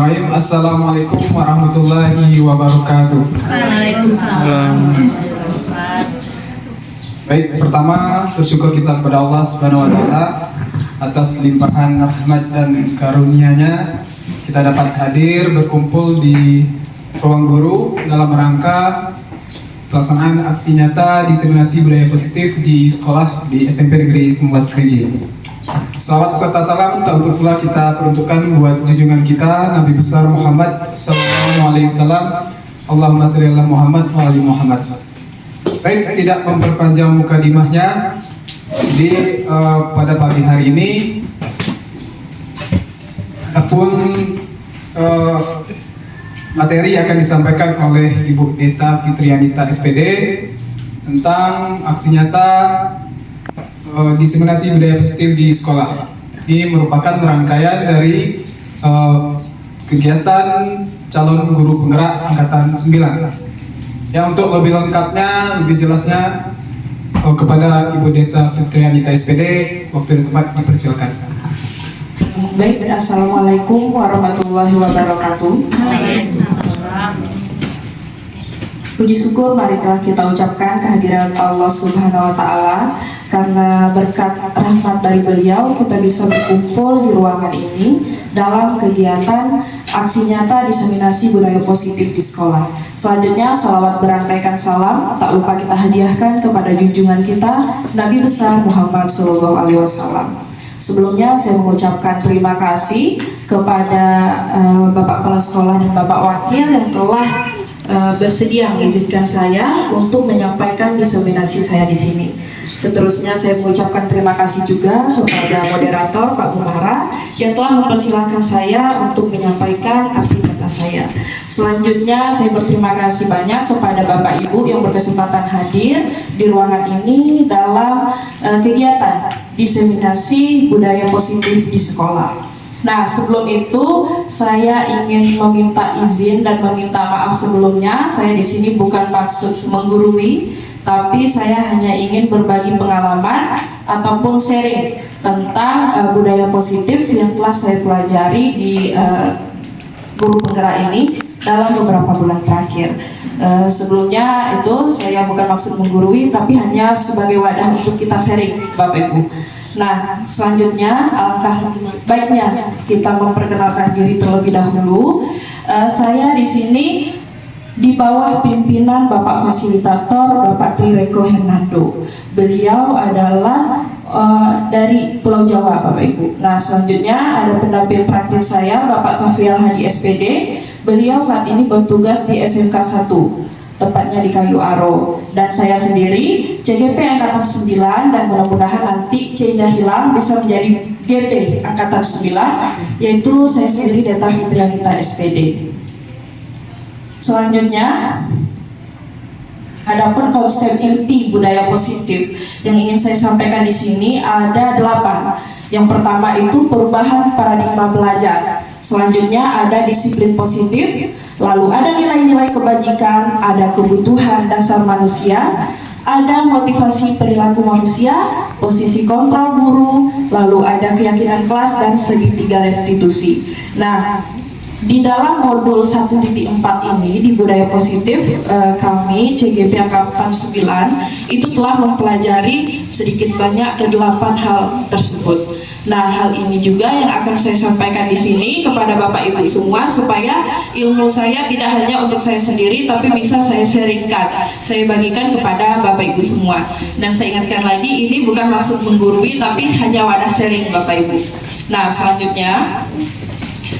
Bismillahirrahmanirrahim. Assalamualaikum warahmatullahi wabarakatuh. Waalaikumsalam. Baik, pertama bersyukur kita kepada Allah Subhanahu wa taala atas limpahan rahmat dan karunia-Nya kita dapat hadir berkumpul di ruang guru dalam rangka pelaksanaan aksi nyata diseminasi budaya positif di sekolah di SMP Negeri 19 Kerinci. Salawat serta salam tak untuk pula kita peruntukkan buat junjungan kita Nabi besar Muhammad sallallahu alaihi wasallam. Allahumma shalli ala Muhammad wa ali Muhammad. Baik, tidak memperpanjang mukadimahnya di pada pagi hari ini adapun materi akan disampaikan oleh Ibu Deta Fitrianita SPD tentang aksi nyata diseminasi budaya positif di sekolah. Ini merupakan rangkaian dari kegiatan calon guru penggerak angkatan 9. Ya, untuk lebih lengkapnya, lebih jelasnya kepada Ibu Deta Fitrianita SPD, waktu dan tempat dipersilakan. Baik, assalamualaikum warahmatullahi wabarakatuh. Puji syukur marilah kita ucapkan kehadiran Allah Subhanahu wa taala, karena berkat rahmat dari beliau kita bisa berkumpul di ruangan ini dalam kegiatan aksi nyata diseminasi budaya positif di sekolah. Selanjutnya salawat berangkaikan salam tak lupa kita hadiahkan kepada junjungan kita Nabi besar Muhammad sallallahu alaihi wasallam. Sebelumnya saya mengucapkan terima kasih kepada Bapak Kepala Sekolah dan Bapak Wakil yang telah bersedia mengizinkan saya untuk menyampaikan diseminasi saya di sini. Seterusnya saya mengucapkan terima kasih juga kepada moderator Pak Gumara yang telah mempersilahkan saya untuk menyampaikan aksi nyata saya. Selanjutnya saya berterima kasih banyak kepada Bapak Ibu yang berkesempatan hadir di ruangan ini dalam kegiatan diseminasi budaya positif di sekolah. Nah, sebelum itu saya ingin meminta izin dan meminta maaf sebelumnya. Saya di sini bukan maksud menggurui, tapi saya hanya ingin berbagi pengalaman ataupun sharing tentang budaya positif yang telah saya pelajari di guru penggerak ini dalam beberapa bulan terakhir. Sebelumnya itu saya bukan maksud menggurui, tapi hanya sebagai wadah untuk kita sharing, Bapak Ibu. Nah, selanjutnya alangkah baiknya kita memperkenalkan diri terlebih dahulu. Saya di sini di bawah pimpinan Bapak Fasilitator Bapak Trireko Hernando. Beliau adalah dari Pulau Jawa, Bapak Ibu. Nah, selanjutnya ada pendamping praktik saya Bapak Safrial Hadi SPD. Beliau saat ini bertugas di SMK 1, tepatnya di Kayu Aro. Dan saya sendiri CGP Angkatan 9, dan mudah-mudahan nanti C-nya hilang bisa menjadi GP Angkatan 9, yaitu saya sendiri Deta Fitrianita SPD. Selanjutnya, adapun konsep inti budaya positif yang ingin saya sampaikan di sini ada 8. Yang pertama itu perubahan paradigma belajar. Selanjutnya ada disiplin positif, lalu ada nilai-nilai kebajikan, ada kebutuhan dasar manusia, ada motivasi perilaku manusia, posisi kontrol guru, lalu ada keyakinan kelas dan segitiga restitusi. Nah, di dalam modul 1.4 ini di budaya positif, kami CGP Angkatan 9 itu telah mempelajari sedikit banyak ke-8 hal tersebut. Nah, hal ini juga yang akan saya sampaikan di sini kepada Bapak Ibu semua, supaya ilmu saya tidak hanya untuk saya sendiri, tapi bisa saya sharingkan, saya bagikan kepada Bapak Ibu semua. Dan saya ingatkan lagi, ini bukan maksud menggurui, tapi hanya wadah sharing Bapak Ibu. Nah, selanjutnya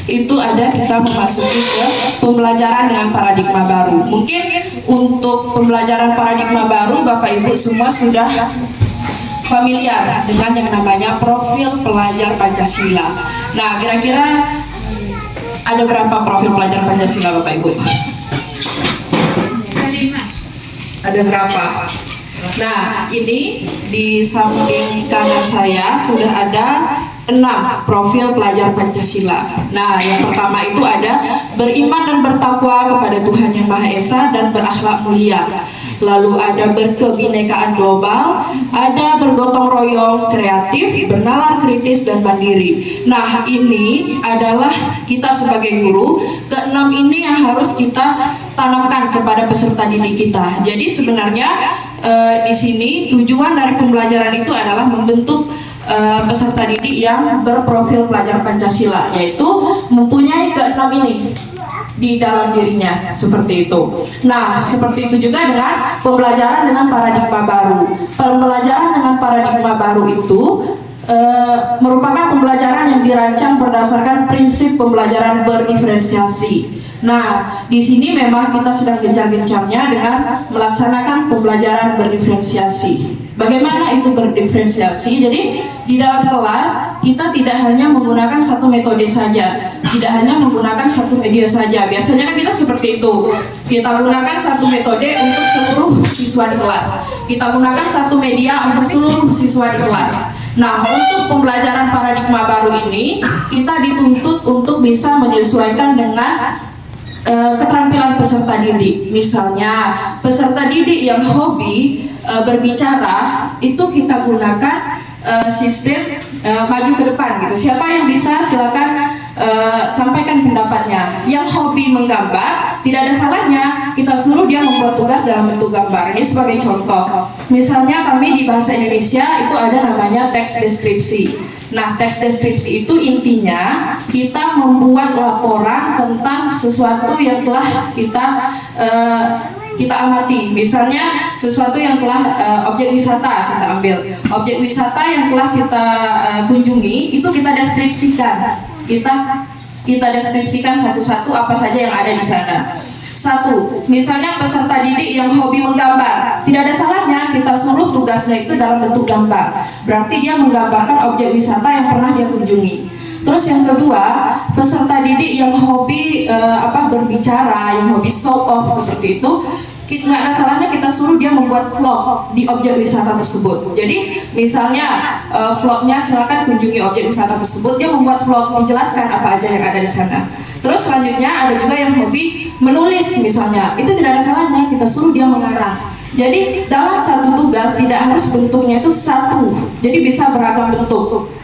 itu ada kita memasuki ke pembelajaran dengan paradigma baru. Mungkin untuk pembelajaran paradigma baru Bapak Ibu semua sudah familiar dengan yang namanya profil pelajar Pancasila. Nah, kira-kira ada berapa profil pelajar Pancasila Bapak Ibu? Ada berapa? Nah, ini di samping kanan saya sudah ada 6 profil pelajar Pancasila. Nah, yang pertama itu ada beriman dan bertakwa kepada Tuhan Yang Maha Esa dan berakhlak mulia. lalu ada berkebinekaan global, ada bergotong royong, kreatif, bernalar kritis, dan mandiri. Nah, ini adalah kita sebagai guru, keenam ini yang harus kita tanamkan kepada peserta didik kita. Jadi sebenarnya di sini tujuan dari pembelajaran itu adalah membentuk peserta didik yang berprofil pelajar Pancasila, yaitu mempunyai keenam ini di dalam dirinya, seperti itu. Nah, seperti itu juga dengan pembelajaran dengan paradigma baru. Pembelajaran dengan paradigma baru itu merupakan pembelajaran yang dirancang berdasarkan prinsip pembelajaran berdiferensiasi. Nah, di sini memang kita sedang gencar-gencarnya dengan melaksanakan pembelajaran berdiferensiasi. Bagaimana itu berdiferensiasi? Jadi di dalam kelas kita tidak hanya menggunakan satu metode saja, tidak hanya menggunakan satu media saja. Biasanya kan kita seperti itu. Kita gunakan satu metode untuk seluruh siswa di kelas. Kita gunakan satu media untuk seluruh siswa di kelas. Nah, untuk pembelajaran paradigma baru ini kita dituntut untuk bisa menyesuaikan dengan keterampilan peserta didik. Misalnya peserta didik yang hobi berbicara itu kita gunakan sistem maju ke depan gitu. Siapa yang bisa silakan sampaikan pendapatnya. Yang hobi menggambar tidak ada salahnya kita suruh dia membuat tugas dalam bentuk gambar. Ini sebagai contoh. Misalnya kami di bahasa Indonesia itu ada namanya teks deskripsi. Nah, teks deskripsi itu intinya kita membuat laporan tentang sesuatu yang telah kita amati. Misalnya sesuatu yang telah objek wisata kita ambil, objek wisata yang telah kita kunjungi itu kita deskripsikan. Kita deskripsikan satu-satu apa saja yang ada di sana. Satu, misalnya peserta didik yang hobi menggambar, tidak ada salahnya kita suruh tugasnya itu dalam bentuk gambar. Berarti dia menggambarkan objek wisata yang pernah dia kunjungi. Terus yang kedua, peserta didik yang hobi berbicara, yang hobi show off seperti itu, nggak ada salahnya kita suruh dia membuat vlog di objek wisata tersebut. Jadi misalnya vlognya silakan kunjungi objek wisata tersebut, dia membuat vlog dijelaskan apa aja yang ada di sana. Terus selanjutnya ada juga yang hobi menulis misalnya, itu tidak ada salahnya kita suruh dia mengarang. Jadi dalam satu tugas tidak harus bentuknya itu satu, jadi bisa beragam bentuk.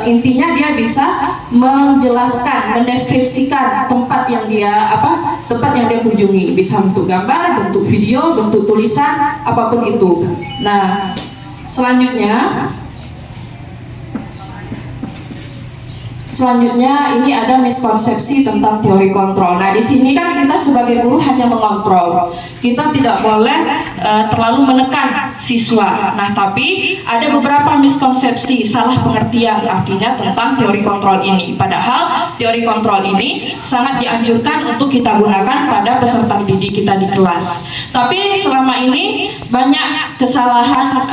Intinya dia bisa menjelaskan, mendeskripsikan tempat yang dia kunjungi, bisa bentuk gambar, bentuk video, bentuk tulisan, apapun itu. Nah, selanjutnya ini ada miskonsepsi tentang teori kontrol. Nah, di sini kan kita sebagai guru hanya mengontrol. Kita tidak boleh terlalu menekan siswa. Nah, tapi ada beberapa miskonsepsi, salah pengertian artinya tentang teori kontrol ini. Padahal teori kontrol ini sangat dianjurkan untuk kita gunakan pada peserta didik kita di kelas. Tapi selama ini banyak kesalahan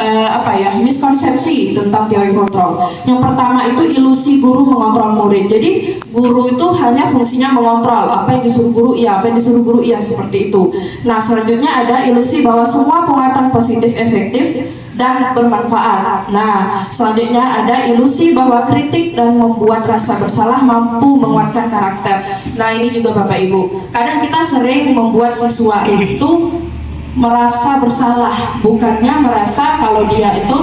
miskonsepsi tentang teori kontrol. Yang pertama itu ilusi guru mengontrol murid. Jadi guru itu hanya fungsinya mengontrol, apa yang disuruh guru iya, apa yang disuruh guru iya, seperti itu. Nah, selanjutnya ada ilusi bahwa semua penguatan positif efektif dan bermanfaat. Nah, selanjutnya ada ilusi bahwa kritik dan membuat rasa bersalah mampu menguatkan karakter. Nah, ini juga Bapak Ibu, kadang kita sering membuat siswa itu merasa bersalah, bukannya merasa kalau dia itu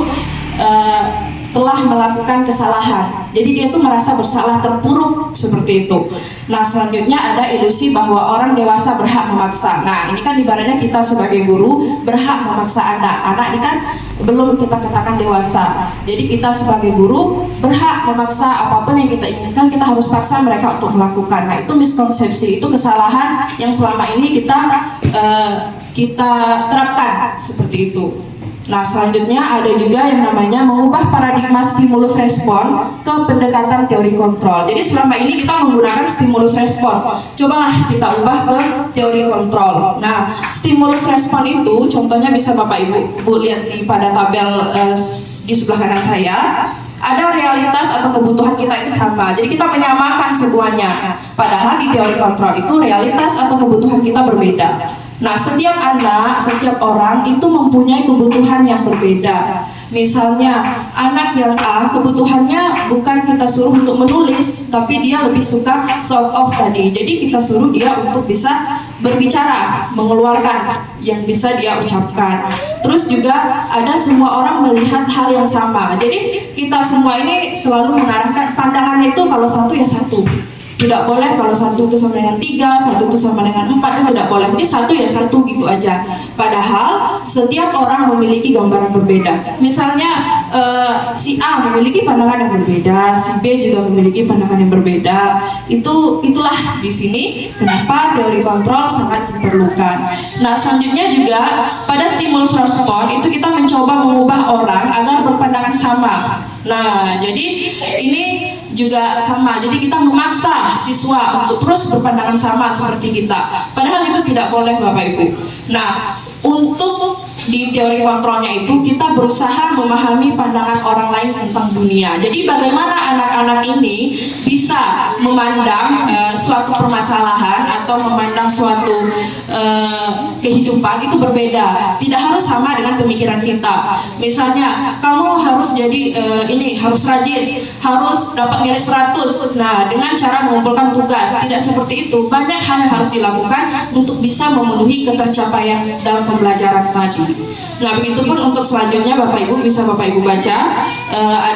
telah melakukan kesalahan. Jadi dia tuh merasa bersalah, terpuruk seperti itu. Nah, selanjutnya ada ilusi bahwa orang dewasa berhak memaksa. Nah, ini kan ibaratnya kita sebagai guru berhak memaksa anak. Anak ini kan belum kita katakan dewasa. Jadi kita sebagai guru berhak memaksa apapun yang kita inginkan, kita harus paksa mereka untuk melakukan. Nah, itu miskonsepsi, itu kesalahan yang selama ini kita terapkan seperti itu. Nah, selanjutnya ada juga yang namanya mengubah paradigma stimulus respon ke pendekatan teori kontrol. Jadi selama ini kita menggunakan stimulus respon. Cobalah kita ubah ke teori kontrol. Nah, stimulus respon itu contohnya bisa Bapak Ibu lihat pada tabel di sebelah kanan saya. Ada realitas atau kebutuhan kita itu sama. Jadi kita menyamakan semuanya. Padahal di teori kontrol itu realitas atau kebutuhan kita berbeda. Nah, setiap anak, setiap orang itu mempunyai kebutuhan yang berbeda. Misalnya, anak yang A kebutuhannya bukan kita suruh untuk menulis, tapi dia lebih suka show off tadi. Jadi kita suruh dia untuk bisa berbicara, mengeluarkan yang bisa dia ucapkan. Terus juga ada semua orang melihat hal yang sama. Jadi kita semua ini selalu mengarahkan pandangan itu kalau satu ya satu. Tidak boleh kalau satu itu sama dengan 3, satu itu sama dengan 4, itu tidak boleh. Jadi satu ya satu gitu aja. Padahal setiap orang memiliki gambaran berbeda. Misalnya si A memiliki pandangan yang berbeda, si B juga memiliki pandangan yang berbeda. Itulah di sini kenapa teori kontrol sangat diperlukan. Nah, selanjutnya juga pada stimulus respon itu kita mencoba mengubah orang agar berpandangan sama. Nah, jadi ini juga sama. Jadi kita memaksa siswa untuk terus berpandangan sama seperti kita. Padahal itu tidak boleh, Bapak Ibu. Nah, untuk di teori kontrolnya itu kita berusaha memahami pandangan orang lain tentang dunia. Jadi bagaimana anak-anak ini bisa memandang suatu permasalahan atau memandang suatu kehidupan itu berbeda. Tidak harus sama dengan pemikiran kita. Misalnya kamu harus jadi harus rajin, harus dapat nilai 100. Nah, dengan cara mengumpulkan tugas, tidak seperti itu. Banyak hal yang harus dilakukan untuk bisa memenuhi ketercapaian dalam pembelajaran tadi. Nah, begitupun untuk selanjutnya Bapak Ibu bisa Bapak Ibu baca.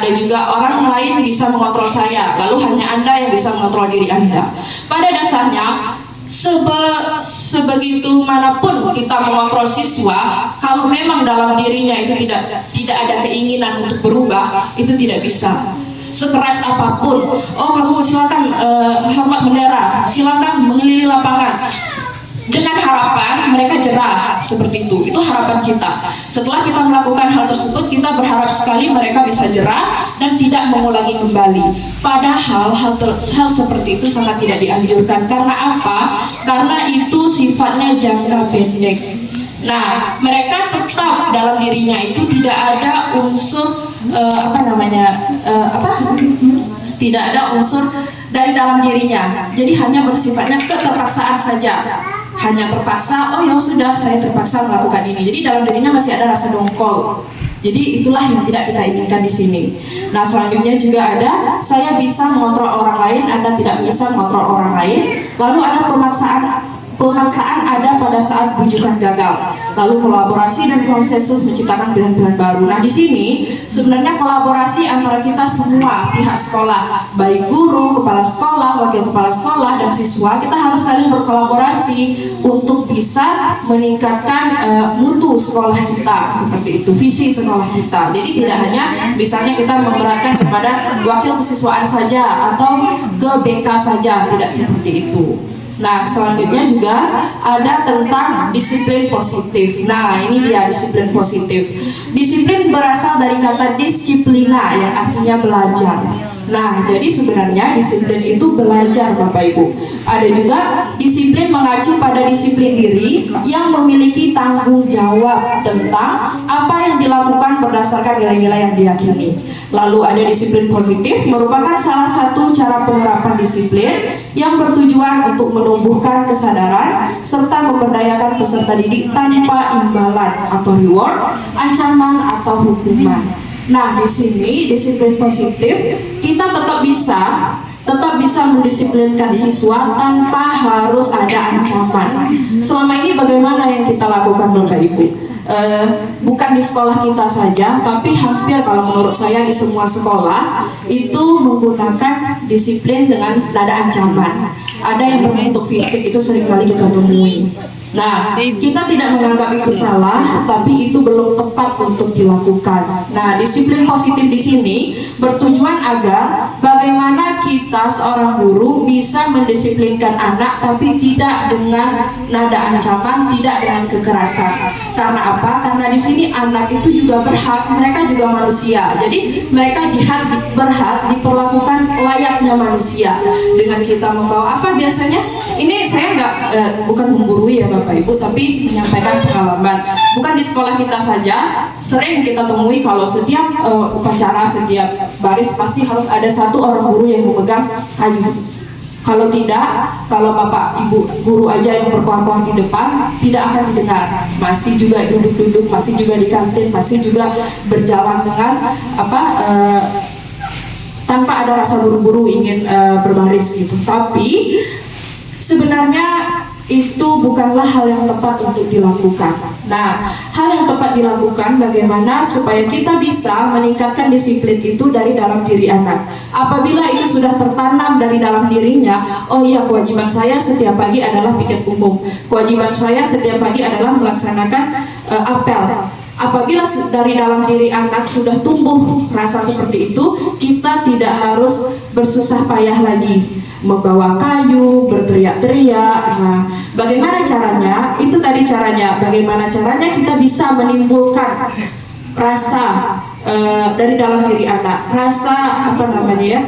Ada juga orang lain bisa mengontrol saya, lalu hanya Anda yang bisa mengontrol diri Anda. Pada dasarnya sebegitu manapun kita mengontrol siswa, kalau memang dalam dirinya itu tidak ada keinginan untuk berubah, itu tidak bisa. Sekeras apapun, oh kamu silakan hormat bendera, silakan mengelilingi lapangan, dengan harapan mereka jerah seperti itu harapan kita. Setelah kita melakukan hal tersebut, kita berharap sekali mereka bisa jerah dan tidak mengulangi kembali. Padahal hal seperti itu sangat tidak dianjurkan. Karena apa? Karena itu sifatnya jangka pendek. Nah, mereka tetap dalam dirinya itu tidak ada unsur tidak ada unsur dari dalam dirinya. Jadi hanya bersifatnya keterpaksaan saja. Hanya terpaksa, oh ya sudah saya terpaksa melakukan ini. Jadi dalam dirinya masih ada rasa dongkol. Jadi itulah yang tidak kita inginkan di sini. Nah, selanjutnya juga ada saya bisa mengontrol orang lain, Anda tidak bisa mengontrol orang lain. Lalu ada pemaksaan ada pada saat bujukan gagal. Lalu kolaborasi dan konsensus menciptakan pilihan-pilihan baru. Nah, di sini sebenarnya kolaborasi antara kita semua pihak sekolah, baik guru, kepala sekolah, wakil kepala sekolah, dan siswa, kita harus saling berkolaborasi untuk bisa meningkatkan mutu sekolah kita, seperti itu, visi sekolah kita. Jadi tidak hanya misalnya kita memberatkan kepada wakil kesiswaan saja atau ke BK saja, tidak seperti itu. Nah, selanjutnya juga ada tentang disiplin positif. Nah, ini dia disiplin positif. Disiplin berasal dari kata disiplina yang artinya belajar. Nah, jadi sebenarnya disiplin itu belajar, Bapak Ibu. Ada juga disiplin mengacu pada disiplin diri yang memiliki tanggung jawab tentang apa yang dilakukan berdasarkan nilai-nilai yang diyakini. Lalu ada disiplin positif, merupakan salah satu cara penerapan disiplin yang bertujuan untuk menumbuhkan kesadaran serta memberdayakan peserta didik tanpa imbalan atau reward, ancaman atau hukuman. Nah, di sini disiplin positif kita tetap bisa mendisiplinkan siswa tanpa harus ada ancaman. Selama ini bagaimana yang kita lakukan, Bapak Ibu? Bukan di sekolah kita saja, tapi hampir kalau menurut saya di semua sekolah itu menggunakan disiplin dengan nada ancaman. Ada yang berbentuk fisik, itu seringkali kita temui. Nah, kita tidak menganggap itu salah, tapi itu belum tepat untuk dilakukan. Nah, disiplin positif di sini bertujuan agar bagaimana kita seorang guru bisa mendisiplinkan anak, tapi tidak dengan nada ancaman, tidak dengan kekerasan. Karena apa? Karena di sini anak itu juga berhak, mereka juga manusia. Jadi mereka berhak diperlakukan layaknya manusia. Dengan kita membawa apa biasanya? Ini saya bukan menggurui ya Bapak Ibu, tapi menyampaikan pengalaman. Bukan di sekolah kita saja, sering kita temui kalau setiap upacara, setiap baris pasti harus ada satu orang guru yang memegang kayu. Kalau tidak, kalau Bapak Ibu guru aja yang berkuar-kuar di depan, tidak akan didengar. Masih juga duduk-duduk, masih juga di kantin, masih juga berjalan dengan tanpa ada rasa buru-buru ingin berbaris gitu. Tapi sebenarnya itu bukanlah hal yang tepat untuk dilakukan. Nah, hal yang tepat dilakukan bagaimana supaya kita bisa meningkatkan disiplin itu dari dalam diri anak. Apabila itu sudah tertanam dari dalam dirinya, oh iya, kewajiban saya setiap pagi adalah piket umum, kewajiban saya setiap pagi adalah melaksanakan apel. Apabila dari dalam diri anak sudah tumbuh rasa seperti itu, kita tidak harus bersusah payah lagi membawa kayu, berteriak-teriak. Nah, bagaimana caranya? Itu tadi caranya. Bagaimana caranya kita bisa menimbulkan rasa dari dalam diri anak, rasa apa namanya ya,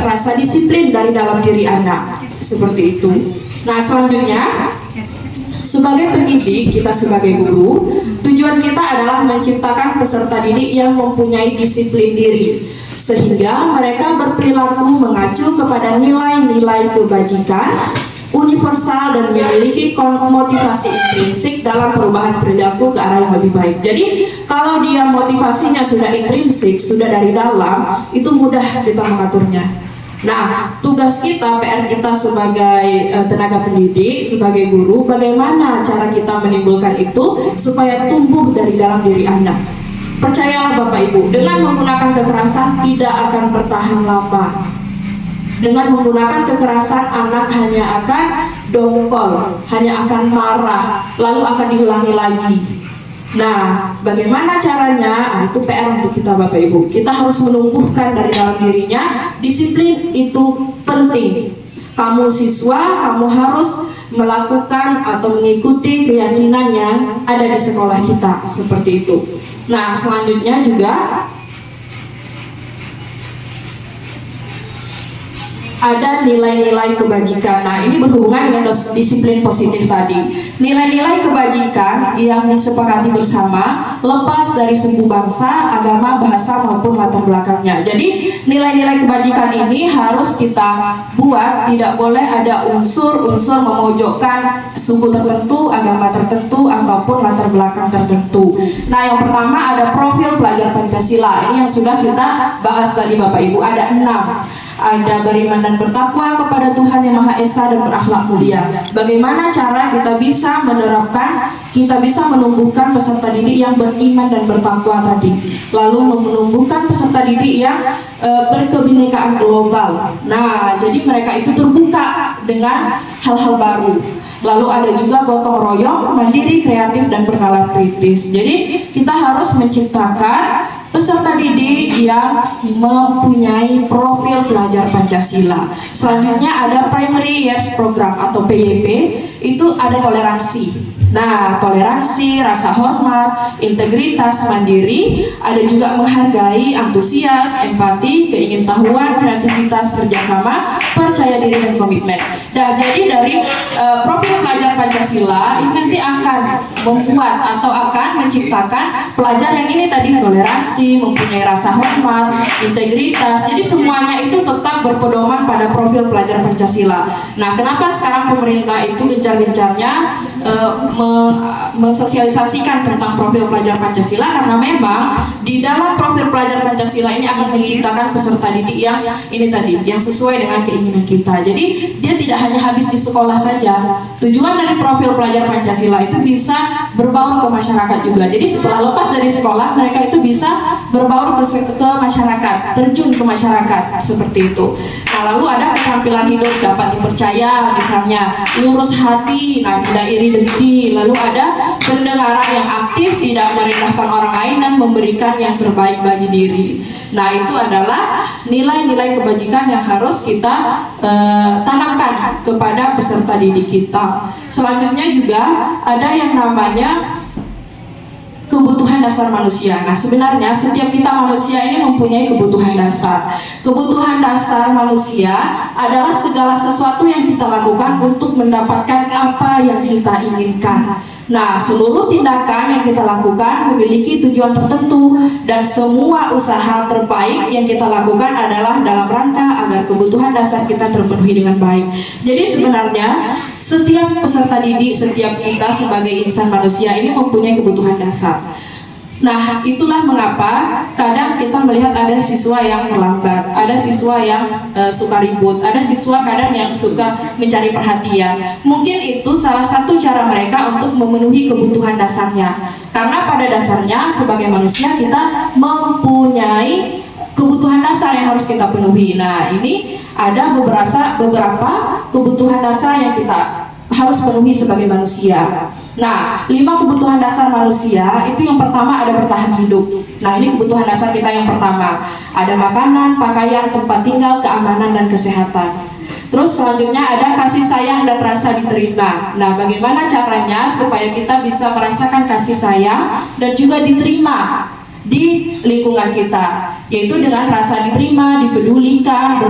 rasa disiplin dari dalam diri anak, seperti itu. Nah, selanjutnya, sebagai pendidik, kita sebagai guru, tujuan kita adalah menciptakan peserta didik yang mempunyai disiplin diri, sehingga mereka berperilaku mengacu kepada nilai-nilai kebajikan universal dan memiliki motivasi intrinsik dalam perubahan perilaku ke arah yang lebih baik. Jadi kalau dia motivasinya sudah intrinsik, sudah dari dalam, itu mudah kita mengaturnya. Nah, tugas kita, PR kita sebagai tenaga pendidik, sebagai guru, bagaimana cara kita menimbulkan itu supaya tumbuh dari dalam diri anak. Percayalah Bapak Ibu, dengan menggunakan kekerasan tidak akan bertahan lama. Dengan menggunakan kekerasan, anak hanya akan dongkol, hanya akan marah, lalu akan diulangi lagi. Nah, bagaimana caranya? Itu PR untuk kita Bapak Ibu. Kita harus menumbuhkan dari dalam dirinya. Disiplin itu penting. Kamu siswa, kamu harus melakukan atau mengikuti keyakinan yang ada di sekolah kita, seperti itu. Nah, selanjutnya juga ada nilai-nilai kebajikan. Nah, ini berhubungan dengan disiplin positif tadi. Nilai-nilai kebajikan yang disepakati bersama lepas dari suku bangsa, agama, bahasa maupun latar belakangnya. Jadi, nilai-nilai kebajikan ini harus kita buat, tidak boleh ada unsur-unsur memojokkan suku tertentu, agama tertentu, ataupun latar belakang tertentu. Nah, yang pertama ada profil pelajar Pancasila. Ini yang sudah kita bahas tadi Bapak Ibu. Ada 6. Ada beriman dan bertakwa kepada Tuhan Yang Maha Esa dan berakhlak mulia. Bagaimana cara kita bisa menerapkan, kita bisa menumbuhkan peserta didik yang beriman dan bertakwa tadi, lalu menumbuhkan peserta didik yang berkebinekaan global. Nah, jadi mereka itu terbuka dengan hal-hal baru. Lalu ada juga gotong royong, mandiri, kreatif, dan bernalar kritis. Jadi kita harus menciptakan peserta didik yang mempunyai profil pelajar Pancasila. Selanjutnya ada Primary Years Program atau PYP, itu ada toleransi. Nah, toleransi, rasa hormat, integritas, mandiri, ada juga menghargai, antusias, empati, keingintahuan, kreativitas, kerjasama, percaya diri, dan komitmen. Nah, jadi dari profil pelajar Pancasila ini nanti akan membuat atau akan menciptakan pelajar yang ini tadi, toleransi, mempunyai rasa hormat, integritas. Jadi semuanya itu tetap berpedoman pada profil pelajar Pancasila. Nah, kenapa sekarang pemerintah itu gencar-gencarnya mensosialisasikan tentang profil pelajar Pancasila? Karena memang di dalam profil pelajar Pancasila ini akan menciptakan peserta didik yang ini tadi, yang sesuai dengan keinginan kita. Jadi dia tidak hanya habis di sekolah saja. Tujuan dari profil pelajar Pancasila itu bisa berbaur ke masyarakat juga. Jadi setelah lepas dari sekolah, mereka itu bisa berbaur ke masyarakat, terjun ke masyarakat, seperti itu. Nah, lalu ada keterampilan hidup dapat dipercaya, misalnya lurus hati, nah tidak iri dengki. Lalu ada pendengaran yang aktif, tidak merendahkan orang lain, dan memberikan yang terbaik bagi diri. Nah, itu adalah nilai-nilai kebajikan yang harus kita tanamkan kepada peserta didik kita. Selanjutnya juga ada yang namanya kebutuhan dasar manusia. Nah, sebenarnya setiap kita manusia ini mempunyai kebutuhan dasar. Kebutuhan dasar manusia adalah segala sesuatu yang kita lakukan untuk mendapatkan apa yang kita inginkan. Nah, seluruh tindakan yang kita lakukan memiliki tujuan tertentu, dan semua usaha terbaik yang kita lakukan adalah dalam rangka agar kebutuhan dasar kita terpenuhi dengan baik. Jadi sebenarnya setiap peserta didik, setiap kita sebagai insan manusia ini mempunyai kebutuhan dasar. Nah, itulah mengapa kadang kita melihat ada siswa yang terlambat, ada siswa yang suka ribut, ada siswa kadang yang suka mencari perhatian. Mungkin itu salah satu cara mereka untuk memenuhi kebutuhan dasarnya. Karena pada dasarnya sebagai manusia kita mempunyai kebutuhan dasar yang harus kita penuhi. Nah, ini ada beberapa kebutuhan dasar yang kita harus penuhi sebagai manusia. Nah, 5 kebutuhan dasar manusia itu yang pertama ada bertahan hidup. Nah, ini kebutuhan dasar kita yang pertama. Ada makanan, pakaian, tempat tinggal, keamanan, dan kesehatan. Terus selanjutnya ada kasih sayang dan rasa diterima. Nah, bagaimana caranya supaya kita bisa merasakan kasih sayang dan juga diterima di lingkungan kita, yaitu dengan rasa diterima, dipedulikan,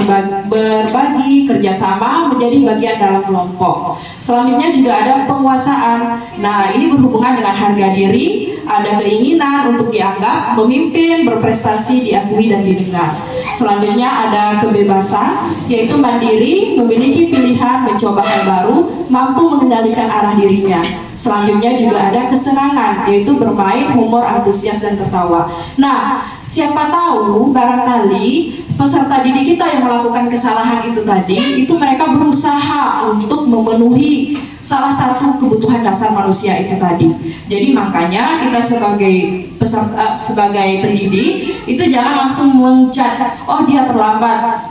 berbagi, kerjasama, menjadi bagian dalam kelompok. Selanjutnya juga ada penguasaan. Nah, ini berhubungan dengan harga diri, ada keinginan untuk dianggap, memimpin, berprestasi, diakui dan didengar. Selanjutnya ada kebebasan, yaitu mandiri, memiliki pilihan, mencoba hal baru, mampu mengendalikan arah dirinya. Selanjutnya juga ada kesenangan, yaitu bermain, humor, antusias, dan tertawa. Nah, siapa tahu barangkali peserta didik kita yang melakukan kesalahan itu tadi, itu mereka berusaha untuk memenuhi salah satu kebutuhan dasar manusia itu tadi. Jadi makanya kita sebagai peserta, sebagai pendidik itu jangan langsung mencat, oh dia terlambat,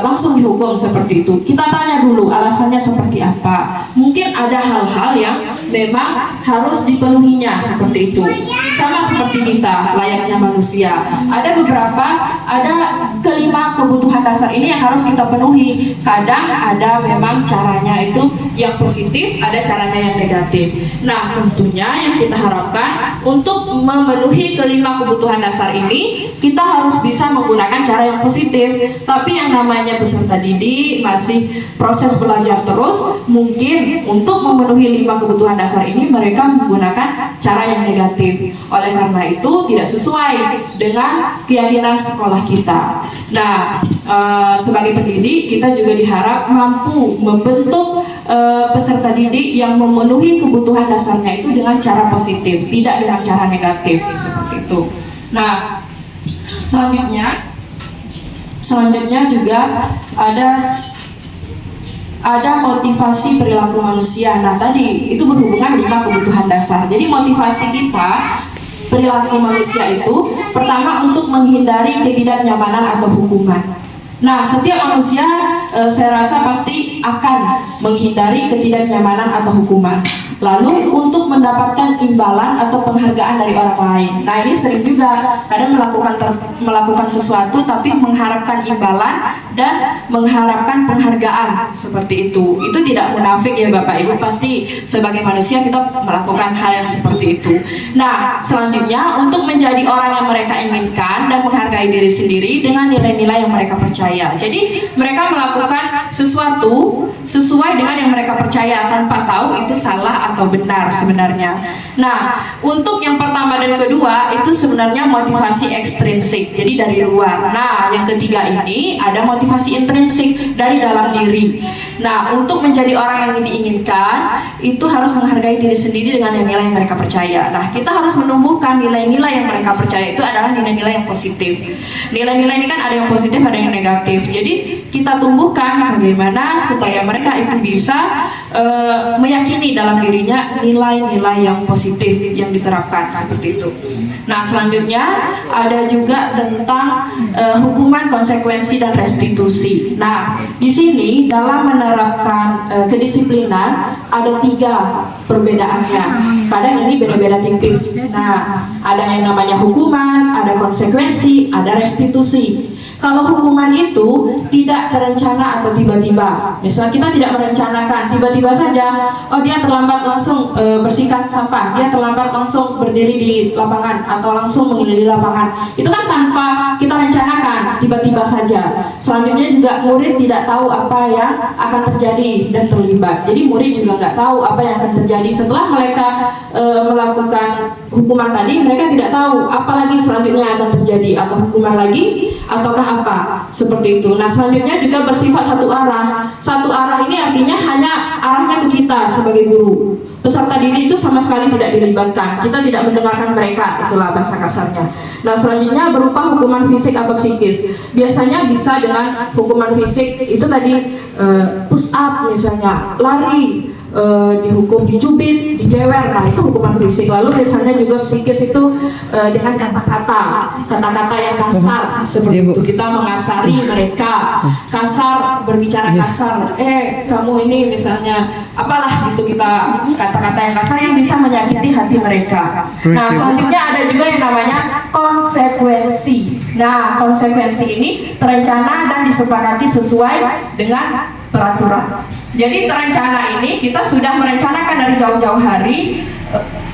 langsung dihukum seperti itu. Kita tanya dulu alasannya seperti apa. Mungkin ada hal-hal yang memang harus dipenuhinya seperti itu. Sama seperti kita layaknya manusia. Ada kelima kebutuhan dasar ini yang harus kita penuhi. Kadang ada memang caranya itu yang positif, ada caranya yang negatif. Nah, tentunya yang kita harapkan untuk memenuhi kelima kebutuhan dasar ini, kita harus bisa menggunakan cara yang positif. Tapi yang namanya peserta didik masih proses belajar terus, mungkin untuk memenuhi 5 kebutuhan dasar ini mereka menggunakan cara yang negatif. Oleh karena itu tidak sesuai dengan keyakinan sekolah kita. Nah, sebagai pendidik kita juga diharap mampu membentuk peserta didik yang memenuhi kebutuhan dasarnya itu dengan cara positif, tidak dengan cara negatif seperti itu. Nah, selanjutnya juga ada motivasi perilaku manusia. Nah, tadi itu berhubungan 5 kebutuhan dasar. Jadi motivasi kita perilaku manusia itu pertama untuk menghindari ketidaknyamanan atau hukuman. Nah, setiap manusia saya rasa pasti akan menghindari ketidaknyamanan atau hukuman. Lalu untuk mendapatkan imbalan atau penghargaan dari orang lain. Nah, ini sering juga kadang melakukan sesuatu tapi mengharapkan imbalan dan mengharapkan penghargaan seperti itu. Itu tidak munafik ya Bapak Ibu, pasti sebagai manusia kita melakukan hal yang seperti itu. Nah, selanjutnya untuk menjadi orang yang mereka inginkan dan menghargai diri sendiri dengan nilai-nilai yang mereka percaya. Jadi mereka melakukan sesuatu sesuai dengan yang mereka percaya tanpa tahu itu salah atau benar sebenarnya. Nah, untuk yang pertama dan kedua itu sebenarnya motivasi ekstrinsik, jadi dari luar. Nah, yang ketiga ini ada motivasi intrinsik dari dalam diri. Nah, untuk menjadi orang yang diinginkan itu harus menghargai diri sendiri dengan nilai yang mereka percaya. Nah, kita harus menumbuhkan nilai-nilai yang mereka percaya itu adalah nilai-nilai yang positif. Nilai-nilai ini kan ada yang positif, ada yang negatif. Jadi kita tumbuhkan bagaimana supaya mereka itu bisa meyakini dalam dirinya nilai-nilai yang positif yang diterapkan seperti itu. Nah, selanjutnya ada juga tentang hukuman, konsekuensi, dan restitusi. Nah, di sini dalam menerapkan kedisiplinan ada 3 perbedaannya. Kadang ini beda-beda tipis. Nah, ada yang namanya hukuman, ada konsekuensi, ada restitusi. Kalau hukuman itu tidak terencana atau tiba-tiba. Misalnya kita tidak merencanakan, tiba-tiba saja, oh dia terlambat langsung bersihkan sampah, dia terlambat langsung berdiri di lapangan atau langsung mengelilingi lapangan. Itu kan tanpa kita rencanakan, tiba-tiba saja. Selanjutnya juga murid tidak tahu apa yang akan terjadi dan terlibat. Jadi murid juga nggak tahu apa yang akan terjadi setelah mereka melakukan hukuman tadi. Mereka tidak tahu apa lagi selanjutnya akan terjadi, atau hukuman lagi ataukah apa seperti itu. Nah, selanjutnya juga bersifat satu arah. Satu arah ini artinya hanya arahnya ke kita sebagai guru, peserta didik itu sama sekali tidak dilibatkan. Kita tidak mendengarkan mereka, itulah bahasa kasarnya. Nah, selanjutnya berupa hukuman fisik atau psikis. Biasanya bisa dengan hukuman fisik itu tadi push up misalnya, lari, dihukum dicubit, dijewer, nah itu hukuman fisik. Lalu biasanya juga psikis itu dengan kata-kata yang kasar seperti itu. Kita mengasari mereka, kasar, berbicara kasar, kamu ini misalnya apalah gitu, kita kata-kata yang kasar yang bisa menyakiti hati mereka. Nah, selanjutnya ada juga yang namanya konsekuensi. Nah, konsekuensi ini terencana dan disepakati sesuai dengan peraturan. Jadi terencana ini kita sudah merencanakan dari jauh-jauh hari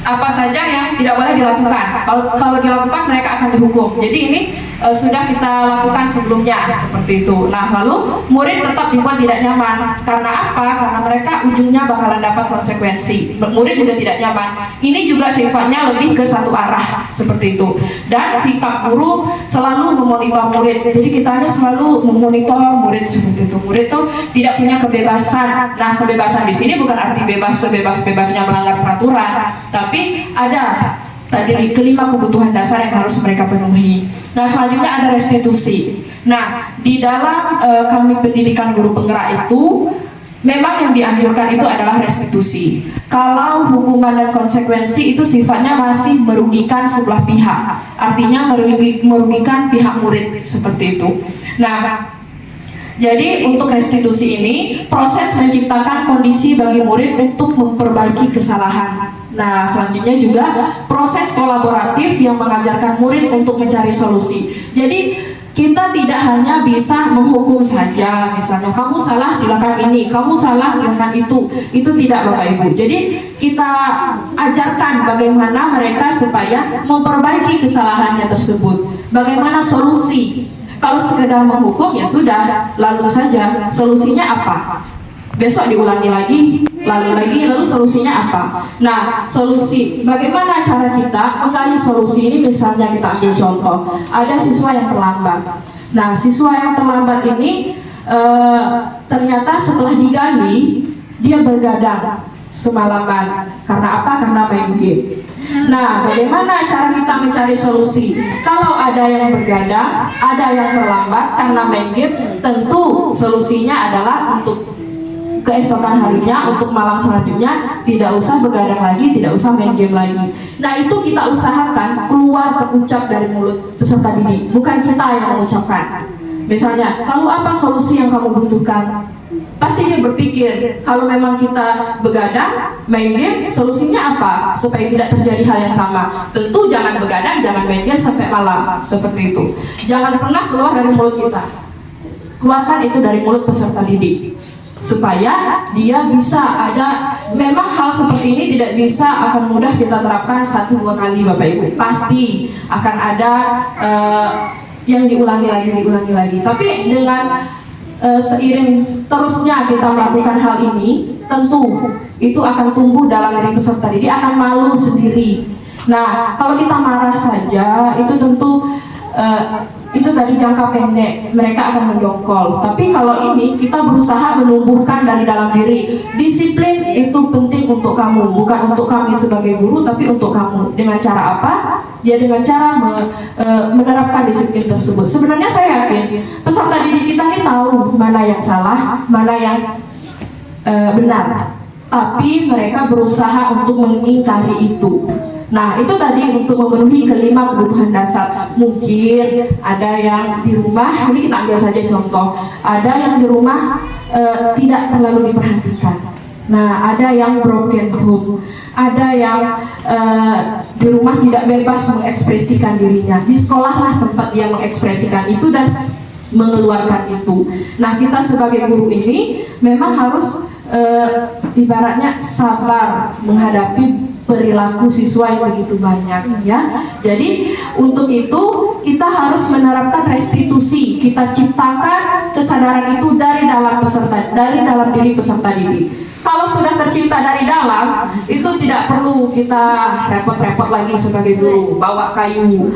apa saja yang tidak boleh dilakukan. Kalau dilakukan mereka akan dihukum. Jadi ini sudah kita lakukan sebelumnya seperti itu. Nah, lalu murid tetap dibuat tidak nyaman. Karena apa? Karena mereka ujungnya bakalan dapat konsekuensi. Murid juga tidak nyaman. Ini juga sifatnya lebih ke satu arah seperti itu. Dan sikap guru selalu memonitor murid. Jadi kita hanya selalu memonitor murid seperti itu. Murid itu tidak punya kebebasan. Nah, kebebasan di sini bukan arti bebas sebebas-bebasnya melanggar peraturan, tapi ada tadi kelima kebutuhan dasar yang harus mereka penuhi. Nah, selanjutnya ada restitusi. Nah, di dalam kami pendidikan guru penggerak itu memang yang dianjurkan itu adalah restitusi. Kalau hukuman dan konsekuensi itu sifatnya masih merugikan sebelah pihak, artinya merugikan pihak murid seperti itu. Nah, jadi untuk restitusi ini proses menciptakan kondisi bagi murid untuk memperbaiki kesalahan. Nah, selanjutnya juga proses kolaboratif yang mengajarkan murid untuk mencari solusi. Jadi kita tidak hanya bisa menghukum saja, misalnya kamu salah silakan ini, kamu salah silakan itu tidak Bapak Ibu. Jadi kita ajarkan bagaimana mereka supaya memperbaiki kesalahannya tersebut, bagaimana solusi. Kalau sekedar menghukum ya sudah, lalu saja. Solusinya apa? Besok diulangi lagi, lalu solusinya apa? Nah, solusi, bagaimana cara kita menggali solusi ini? Misalnya kita ambil contoh, ada siswa yang terlambat. Nah, siswa yang terlambat ini ternyata setelah digali, dia bergadang semalaman. Karena apa? Karena main game. Nah, bagaimana cara kita mencari solusi? Kalau ada yang bergadang, ada yang terlambat karena main game, tentu solusinya adalah untuk keesokan harinya, untuk malam selanjutnya tidak usah begadang lagi, tidak usah main game lagi. Nah, itu kita usahakan keluar terucap dari mulut peserta didik, bukan kita yang mengucapkan. Misalnya, lalu apa solusi yang kamu butuhkan? Pasti dia berpikir, kalau memang kita begadang, main game, solusinya apa? Supaya tidak terjadi hal yang sama. Tentu jangan begadang, jangan main game sampai malam, seperti itu. Jangan pernah keluar dari mulut kita. Keluarkan itu dari mulut peserta didik, supaya dia bisa ada. Memang hal seperti ini tidak bisa akan mudah kita terapkan 1-2 kali Bapak Ibu. Pasti akan ada yang diulangi lagi. Tapi dengan seiring terusnya kita melakukan hal ini, tentu itu akan tumbuh dalam diri peserta didik, akan malu sendiri. Nah, kalau kita marah saja, itu tentu itu tadi jangka pendek, mereka akan mendongkol. Tapi kalau ini kita berusaha menumbuhkan dari dalam diri. Disiplin itu penting untuk kamu, bukan untuk kami sebagai guru, tapi untuk kamu. Dengan cara apa? Ya dengan cara menerapkan disiplin tersebut. Sebenarnya saya yakin peserta didik kita ini tahu mana yang salah, mana yang benar. Tapi mereka berusaha untuk mengingkari itu. Nah, itu tadi untuk memenuhi kelima kebutuhan dasar. Mungkin ada yang di rumah, ini kita ambil saja contoh, ada yang di rumah tidak terlalu diperhatikan. Nah, ada yang broken home, ada yang di rumah tidak bebas mengekspresikan dirinya. Di sekolahlah tempat dia mengekspresikan itu dan mengeluarkan itu. Nah, kita sebagai guru ini memang harus ibaratnya sabar menghadapi perilaku siswa yang begitu banyak ya. Jadi untuk itu kita harus menerapkan restitusi. Kita ciptakan kesadaran itu dari dalam diri peserta didik. Kalau sudah tercipta dari dalam, itu tidak perlu kita repot-repot lagi sebagai guru, bawa kayu,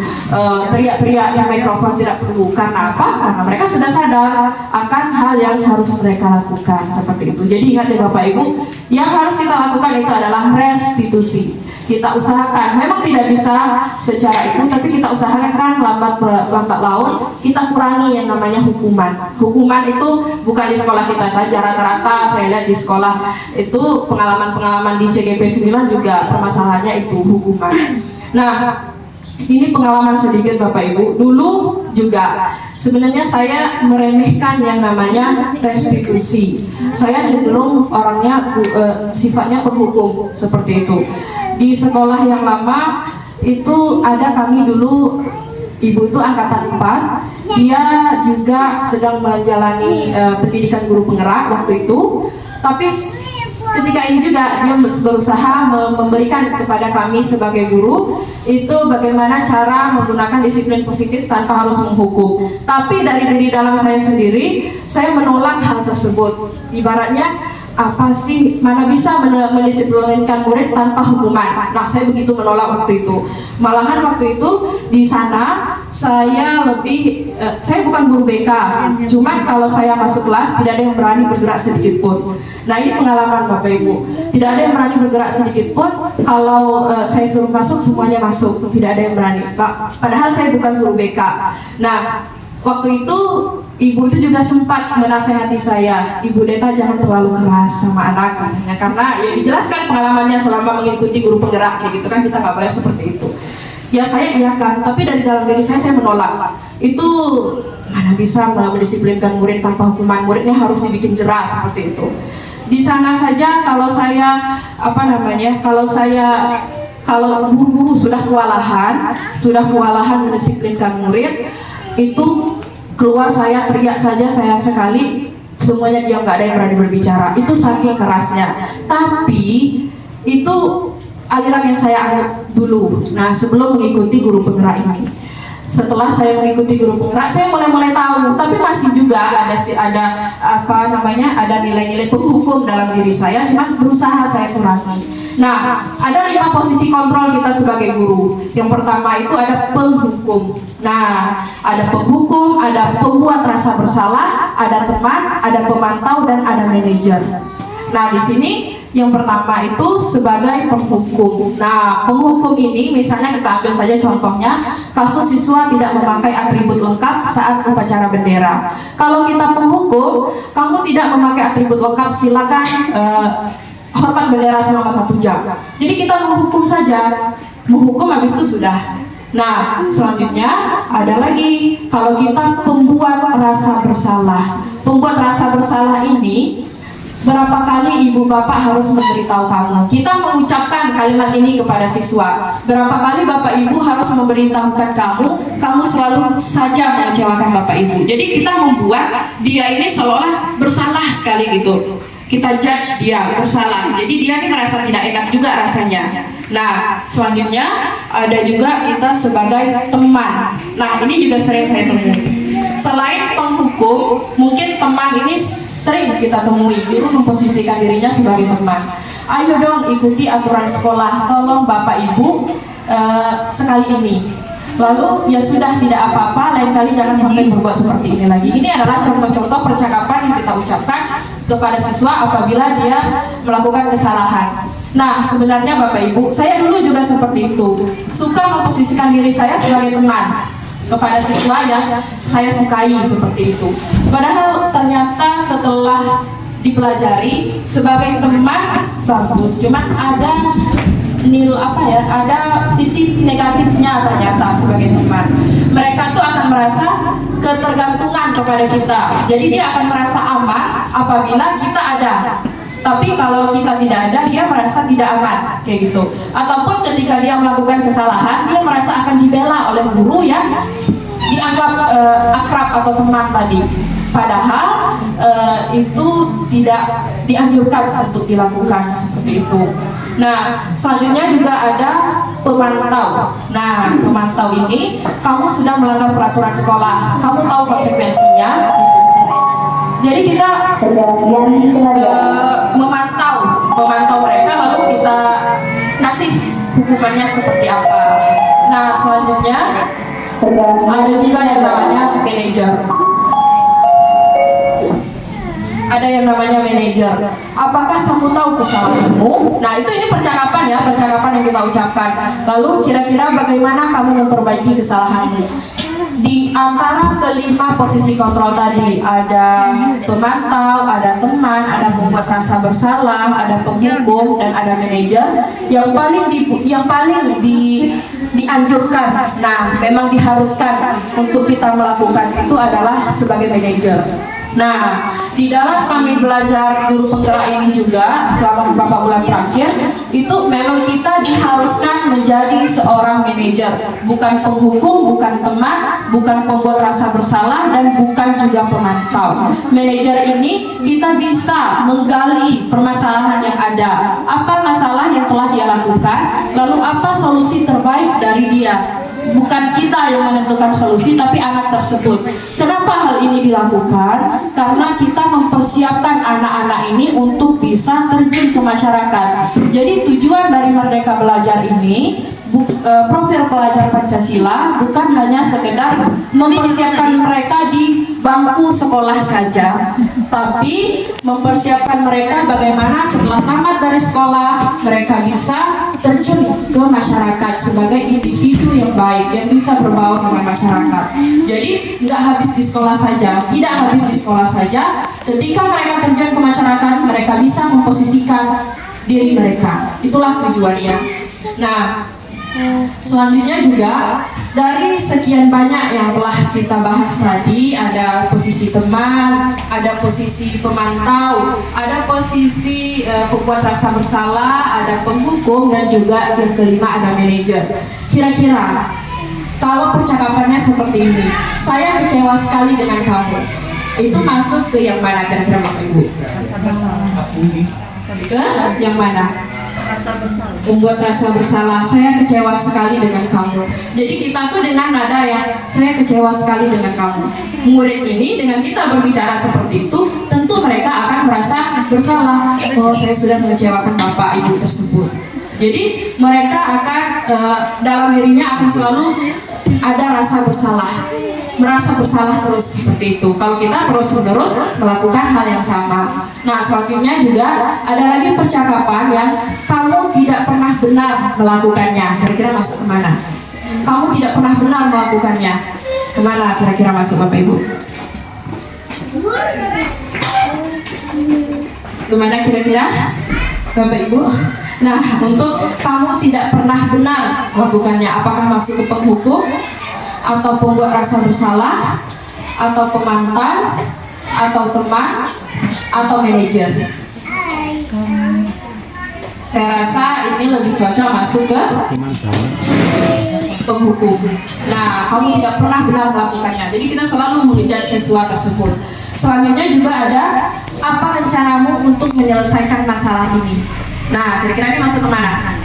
teriak-teriak di mikrofon, tidak perlu. Karena apa? Karena mereka sudah sadar akan hal yang harus mereka lakukan seperti itu. Jadi ingat ya Bapak Ibu, yang harus kita lakukan itu adalah restitusi. Kita usahakan, memang tidak bisa secara itu, tapi kita usahakan kan lambat laun kita kurangi yang namanya hukuman. Hukuman itu bukan di sekolah kita saja, rata-rata saya lihat di sekolah itu pengalaman-pengalaman di CGP 9 juga permasalahannya itu hukuman. Nah, ini pengalaman sedikit Bapak Ibu. Dulu juga sebenarnya saya meremehkan yang namanya restitusi. Saya cenderung orangnya sifatnya penghukum seperti itu. Di sekolah yang lama itu ada kami dulu, ibu itu angkatan 4. Dia juga sedang menjalani pendidikan guru penggerak waktu itu. Tapi ketika ini juga dia berusaha memberikan kepada kami sebagai guru itu bagaimana cara menggunakan disiplin positif tanpa harus menghukum. Tapi dari diri dalam saya sendiri, saya menolak hal tersebut. Ibaratnya apa sih, mana bisa mendisiplinkan murid tanpa hukuman. Nah, saya begitu menolak waktu itu. Malahan waktu itu di sana saya saya bukan guru BK, cuman kalau saya masuk kelas tidak ada yang berani bergerak sedikit pun. Nah, ini pengalaman Bapak Ibu, tidak ada yang berani bergerak sedikit pun. Kalau saya suruh masuk, semuanya masuk, tidak ada yang berani. Padahal saya bukan guru BK. Nah, waktu itu ibu itu juga sempat menasehati saya, Ibu Deta jangan terlalu keras sama anak katanya, karena ya dijelaskan pengalamannya selama mengikuti guru penggerak kayak gitu kan, kita nggak boleh seperti itu. Ya saya iyakan, tapi dari dalam diri saya menolak. Itu mana bisa mendisiplinkan murid tanpa hukuman, muridnya harus dibikin jerah seperti itu. Di sana saja kalau guru-guru sudah kewalahan mendisiplinkan murid, itu keluar saya teriak saja saya sekali, semuanya diam, nggak ada yang berani berbicara. Itu saking kerasnya. Tapi itu aliran yang saya anut dulu. Nah, sebelum mengikuti guru penggerak ini. Setelah saya mengikuti guru penggerak, saya mulai tahu, tapi masih juga ada nilai-nilai penghukum dalam diri saya, cuman berusaha saya kurangi. Nah, ada 5 posisi kontrol kita sebagai guru. Yang pertama itu ada penghukum. Nah, ada penghukum, ada pembuat rasa bersalah, ada teman, ada pemantau, dan ada manajer. Nah, di sini yang pertama itu sebagai penghukum. Nah, penghukum ini misalnya kita ambil saja contohnya kasus siswa tidak memakai atribut lengkap saat upacara bendera. Kalau kita penghukum, kamu tidak memakai atribut lengkap, silakan hormat bendera selama 1 jam. Jadi kita menghukum saja, menghukum habis itu sudah. Nah, selanjutnya ada lagi kalau kita pembuat rasa bersalah. Pembuat rasa bersalah ini berapa kali ibu bapak harus memberitahu kamu? Kita mengucapkan kalimat ini kepada siswa. Berapa kali bapak ibu harus memberitahukan kamu selalu saja mengecewakan bapak ibu. Jadi kita membuat dia ini seolah bersalah sekali gitu. Kita judge dia bersalah. Jadi dia ini merasa tidak enak juga rasanya. Nah, selanjutnya ada juga kita sebagai teman. Nah, ini juga sering saya temui. Selain penghukum, mungkin teman ini sering kita temui. Guru memposisikan dirinya sebagai teman. Ayo dong ikuti aturan sekolah, tolong bapak ibu sekali ini. Lalu ya sudah, tidak apa-apa, lain kali jangan sampai berbuat seperti ini lagi. Ini adalah contoh-contoh percakapan yang kita ucapkan kepada siswa apabila dia melakukan kesalahan. Nah, sebenarnya bapak ibu, saya dulu juga seperti itu, suka memposisikan diri saya sebagai teman kepada siswa yang saya sukai seperti itu. Padahal ternyata setelah dipelajari sebagai teman bagus, cuman ada ada sisi negatifnya ternyata sebagai teman. Mereka tuh akan merasa ketergantungan kepada kita. Jadi dia akan merasa aman apabila kita ada. Tapi kalau kita tidak ada, dia merasa tidak aman, kayak gitu. Ataupun ketika dia melakukan kesalahan, dia merasa akan dibela oleh guru yang dianggap akrab atau teman tadi. Padahal itu tidak dianjurkan untuk dilakukan seperti itu. Nah, selanjutnya juga ada pemantau. Nah, pemantau ini kamu sudah melanggar peraturan sekolah, kamu tahu konsekuensinya. Gitu. Jadi kita memantau mereka, lalu kita kasih hukumannya seperti apa. Nah, selanjutnya ada juga yang namanya manajer. Ada yang namanya manajer. Apakah kamu tahu kesalahanmu? Nah, ini percakapan ya, percakapan yang kita ucapkan. Lalu kira-kira bagaimana kamu memperbaiki kesalahanmu? Di antara kelima posisi kontrol tadi, ada pemantau, ada teman, ada pembuat rasa bersalah, ada penghukum, dan ada manajer. Yang paling dianjurkan, nah memang diharuskan untuk kita melakukan itu adalah sebagai manajer. Nah, di dalam kami belajar guru penggerak ini juga selama beberapa bulan terakhir, itu memang kita diharuskan menjadi seorang manajer, bukan penghukum, bukan teman, bukan pembuat rasa bersalah, dan bukan juga pemantau. Manajer ini kita bisa menggali permasalahan yang ada, apa masalah yang telah dia lakukan, lalu apa solusi terbaik dari dia. Bukan kita yang menentukan solusi, tapi anak tersebut. Kenapa hal ini dilakukan? Karena kita mempersiapkan anak-anak ini untuk bisa terjun ke masyarakat. Jadi tujuan dari Merdeka Belajar ini, profil pelajar Pancasila, bukan hanya sekedar mempersiapkan mereka di bangku sekolah saja, tapi mempersiapkan mereka bagaimana setelah tamat dari sekolah mereka bisa terjun ke masyarakat sebagai individu yang baik, yang bisa berbaur dengan masyarakat. Jadi nggak habis di sekolah saja, tidak habis di sekolah saja. Ketika mereka terjun ke masyarakat, mereka bisa memposisikan diri mereka. Itulah tujuannya. Nah, selanjutnya juga dari sekian banyak yang telah kita bahas tadi, ada posisi teman, ada posisi pemantau, ada posisi pembuat rasa bersalah, ada penghukum, dan juga yang kelima ada manajer. Kira-kira kalau percakapannya seperti ini, saya kecewa sekali dengan kamu, itu masuk ke yang mana kira-kira Bapak Ibu? Ke yang mana? Membuat rasa bersalah, saya kecewa sekali dengan kamu. Jadi kita tuh dengan nada yang saya kecewa sekali dengan kamu. Murid ini dengan kita berbicara seperti itu, tentu mereka akan merasa bersalah. Oh, saya sudah mengecewakan bapak ibu tersebut. Jadi mereka akan dalam dirinya akan selalu ada rasa bersalah, merasa bersalah terus seperti itu. Kalau kita terus-menerus melakukan hal yang sama. Nah, selanjutnya juga ada lagi percakapan yang kamu tidak pernah benar melakukannya. Kira-kira masuk kemana? Kamu tidak pernah benar melakukannya. Kemana kira-kira masuk Bapak Ibu? Kemana kira-kira Bapak Ibu? Nah, untuk kamu tidak pernah benar melakukannya, apakah masuk ke penghukum, atau pembuat rasa bersalah, atau pemantau, atau teman, atau manajer? Saya rasa ini lebih cocok masuk ke penghukum. Nah, kamu tidak pernah benar melakukannya. Jadi kita selalu mengejar siswa tersebut. Selanjutnya juga ada apa rencanamu untuk menyelesaikan masalah ini? Nah, kira-kira ini masuk kemana?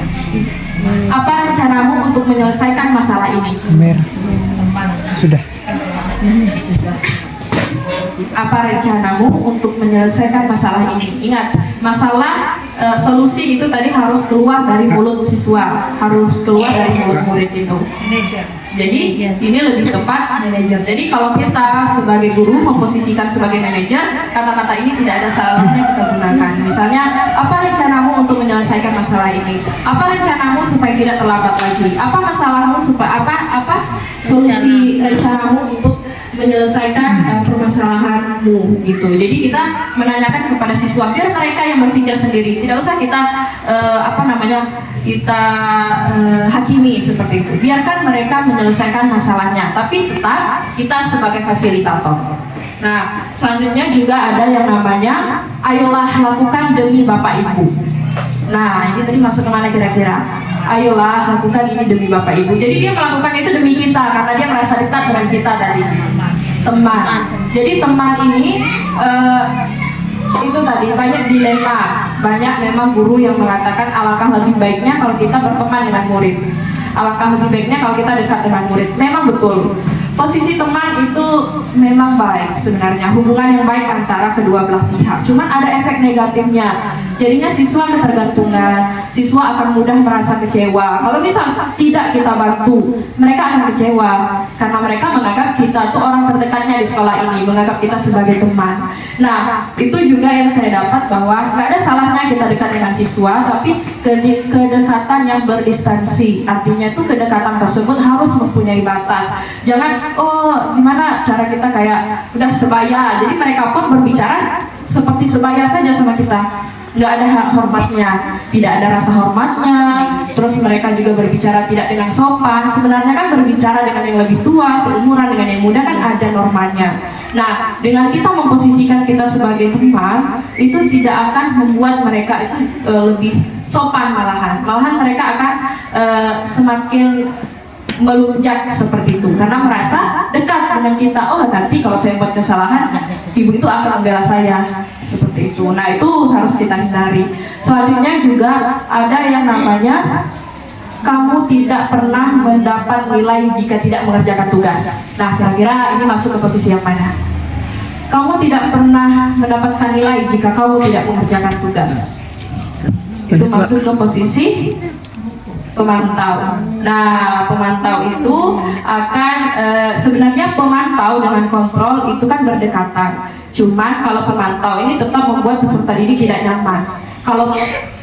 Apa rencanamu untuk menyelesaikan masalah ini? Sudah. Apa rencanamu untuk menyelesaikan masalah ini? Ingat, masalah solusi itu tadi harus keluar dari mulut siswa, harus keluar dari mulut murid itu. Jadi ini lebih tepat manajer. Jadi kalau kita sebagai guru memposisikan sebagai manajer, kata-kata ini tidak ada salahnya kita gunakan. Misalnya, apa rencanamu untuk menyelesaikan masalah ini? Apa rencanamu supaya tidak terlambat lagi? Apa masalahmu supaya apa solusi rencanamu untuk menyelesaikan permasalahanmu gitu. Jadi kita menanyakan kepada siswa biar mereka yang berpikir sendiri. Tidak usah kita kita hakimi seperti itu. Biarkan mereka menyelesaikan masalahnya, tapi tetap kita sebagai fasilitator. Nah, selanjutnya juga ada yang namanya ayolah lakukan demi Bapak Ibu. Nah, ini tadi masuk kemana kira-kira? Ayolah lakukan ini demi Bapak Ibu. Jadi dia melakukannya itu demi kita karena dia merasa dekat dengan kita dari teman. Jadi teman ini itu tadi banyak dilema, banyak memang guru yang mengatakan alangkah lebih baiknya kalau kita berteman dengan murid, alangkah lebih baiknya kalau kita dekat dengan murid. Memang betul, posisi teman itu memang baik sebenarnya, hubungan yang baik antara kedua belah pihak. Cuman ada efek negatifnya, jadinya siswa ketergantungan, siswa akan mudah merasa kecewa. Kalau misal tidak kita bantu, mereka akan kecewa karena mereka menganggap kita tuh orang terdekatnya di sekolah ini, menganggap kita sebagai teman. Nah, itu juga yang saya dapat, bahwa nggak ada salahnya kita dekat dengan siswa, tapi kedekatan yang berdistansi, artinya tuh kedekatan tersebut harus mempunyai batas. Jangan, oh gimana cara kita kayak udah sebaya, jadi mereka pun berbicara seperti sebaya saja sama kita, nggak ada hak hormatnya, tidak ada rasa hormatnya. Terus mereka juga berbicara tidak dengan sopan. Sebenarnya kan berbicara dengan yang lebih tua, seumuran dengan yang muda kan ada normanya. Nah, dengan kita memposisikan kita sebagai teman, itu tidak akan membuat mereka itu lebih sopan, malahan mereka akan semakin melunjak seperti itu, karena merasa dekat dengan kita. Oh, nanti kalau saya buat kesalahan, ibu itu akan membela saya, seperti itu. Nah, itu harus kita hindari. Selanjutnya juga ada yang namanya kamu tidak pernah mendapat nilai jika tidak mengerjakan tugas. Nah, kira-kira ini masuk ke posisi yang mana? Kamu tidak pernah mendapatkan nilai jika kamu tidak mengerjakan tugas. Itu masuk ke posisi pemantau. Nah, pemantau itu akan sebenarnya pemantau dengan kontrol itu kan berdekatan. Cuman kalau pemantau ini tetap membuat peserta didik tidak nyaman. Kalau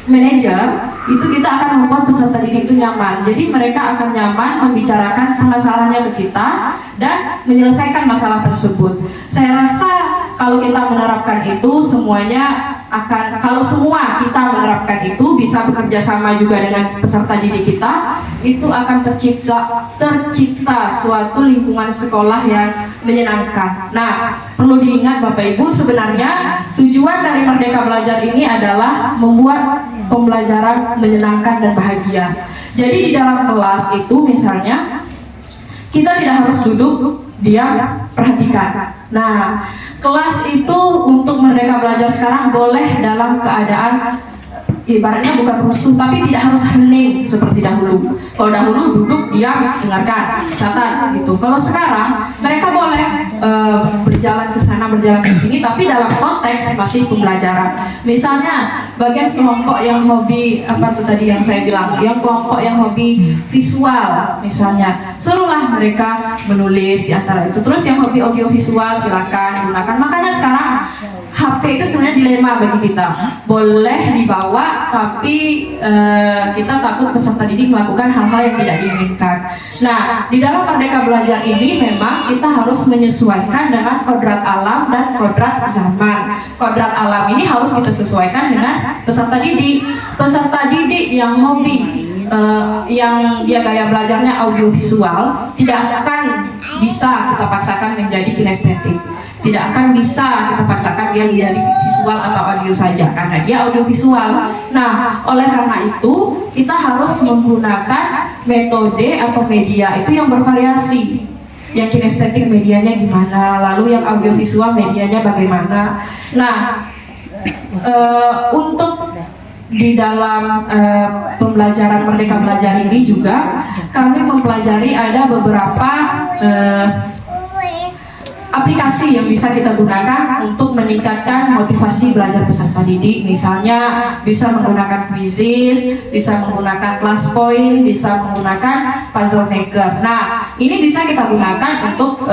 manajer itu kita akan membuat peserta didik itu nyaman. Jadi mereka akan nyaman membicarakan permasalahannya ke kita dan menyelesaikan masalah tersebut. Saya rasa kalau kita menerapkan itu semuanya akan, kalau semua kita menerapkan itu, bisa bekerja sama juga dengan peserta didik kita, itu akan tercipta suatu lingkungan sekolah yang menyenangkan. Nah, perlu diingat Bapak Ibu, sebenarnya tujuan dari Merdeka Belajar ini adalah membuat pembelajaran menyenangkan dan bahagia. Jadi di dalam kelas itu misalnya kita tidak harus duduk diam, perhatikan. Nah, kelas itu untuk Merdeka Belajar sekarang boleh dalam keadaan ibaratnya bukan rusuh, tapi tidak harus hening seperti dahulu. Kalau dahulu duduk diam, dengarkan, catat gitu. Kalau sekarang mereka boleh berjalan ke sana, berjalan ke sini, tapi dalam konteks masih pembelajaran. Misalnya bagian kelompok yang hobi apa tuh tadi yang saya bilang, yang kelompok yang hobi visual misalnya, suruhlah mereka menulis di antara itu. Terus yang hobi audio visual silakan gunakan. Makanya sekarang HP itu sebenarnya dilema bagi kita, boleh dibawa tapi kita takut peserta didik melakukan hal-hal yang tidak diinginkan. Nah, di dalam Merdeka Belajar ini memang kita harus menyesuaikan dengan kodrat alam dan kodrat zaman. Kodrat alam ini harus kita sesuaikan dengan peserta didik. Peserta didik yang hobi yang dia gaya belajarnya audio visual tidak akan bisa kita paksakan menjadi kinestetik, tidak akan bisa kita paksakan dia menjadi visual atau audio saja karena dia audio visual. Nah, oleh karena itu kita harus menggunakan metode atau media itu yang bervariasi. Yang kinestetik medianya gimana, lalu yang audio visual medianya bagaimana. Nah, untuk di dalam pembelajaran Merdeka Belajar ini juga kami mempelajari ada beberapa aplikasi yang bisa kita gunakan untuk meningkatkan motivasi belajar peserta didik. Misalnya bisa menggunakan quizzes, bisa menggunakan class point, bisa menggunakan puzzle maker. Nah, ini bisa kita gunakan untuk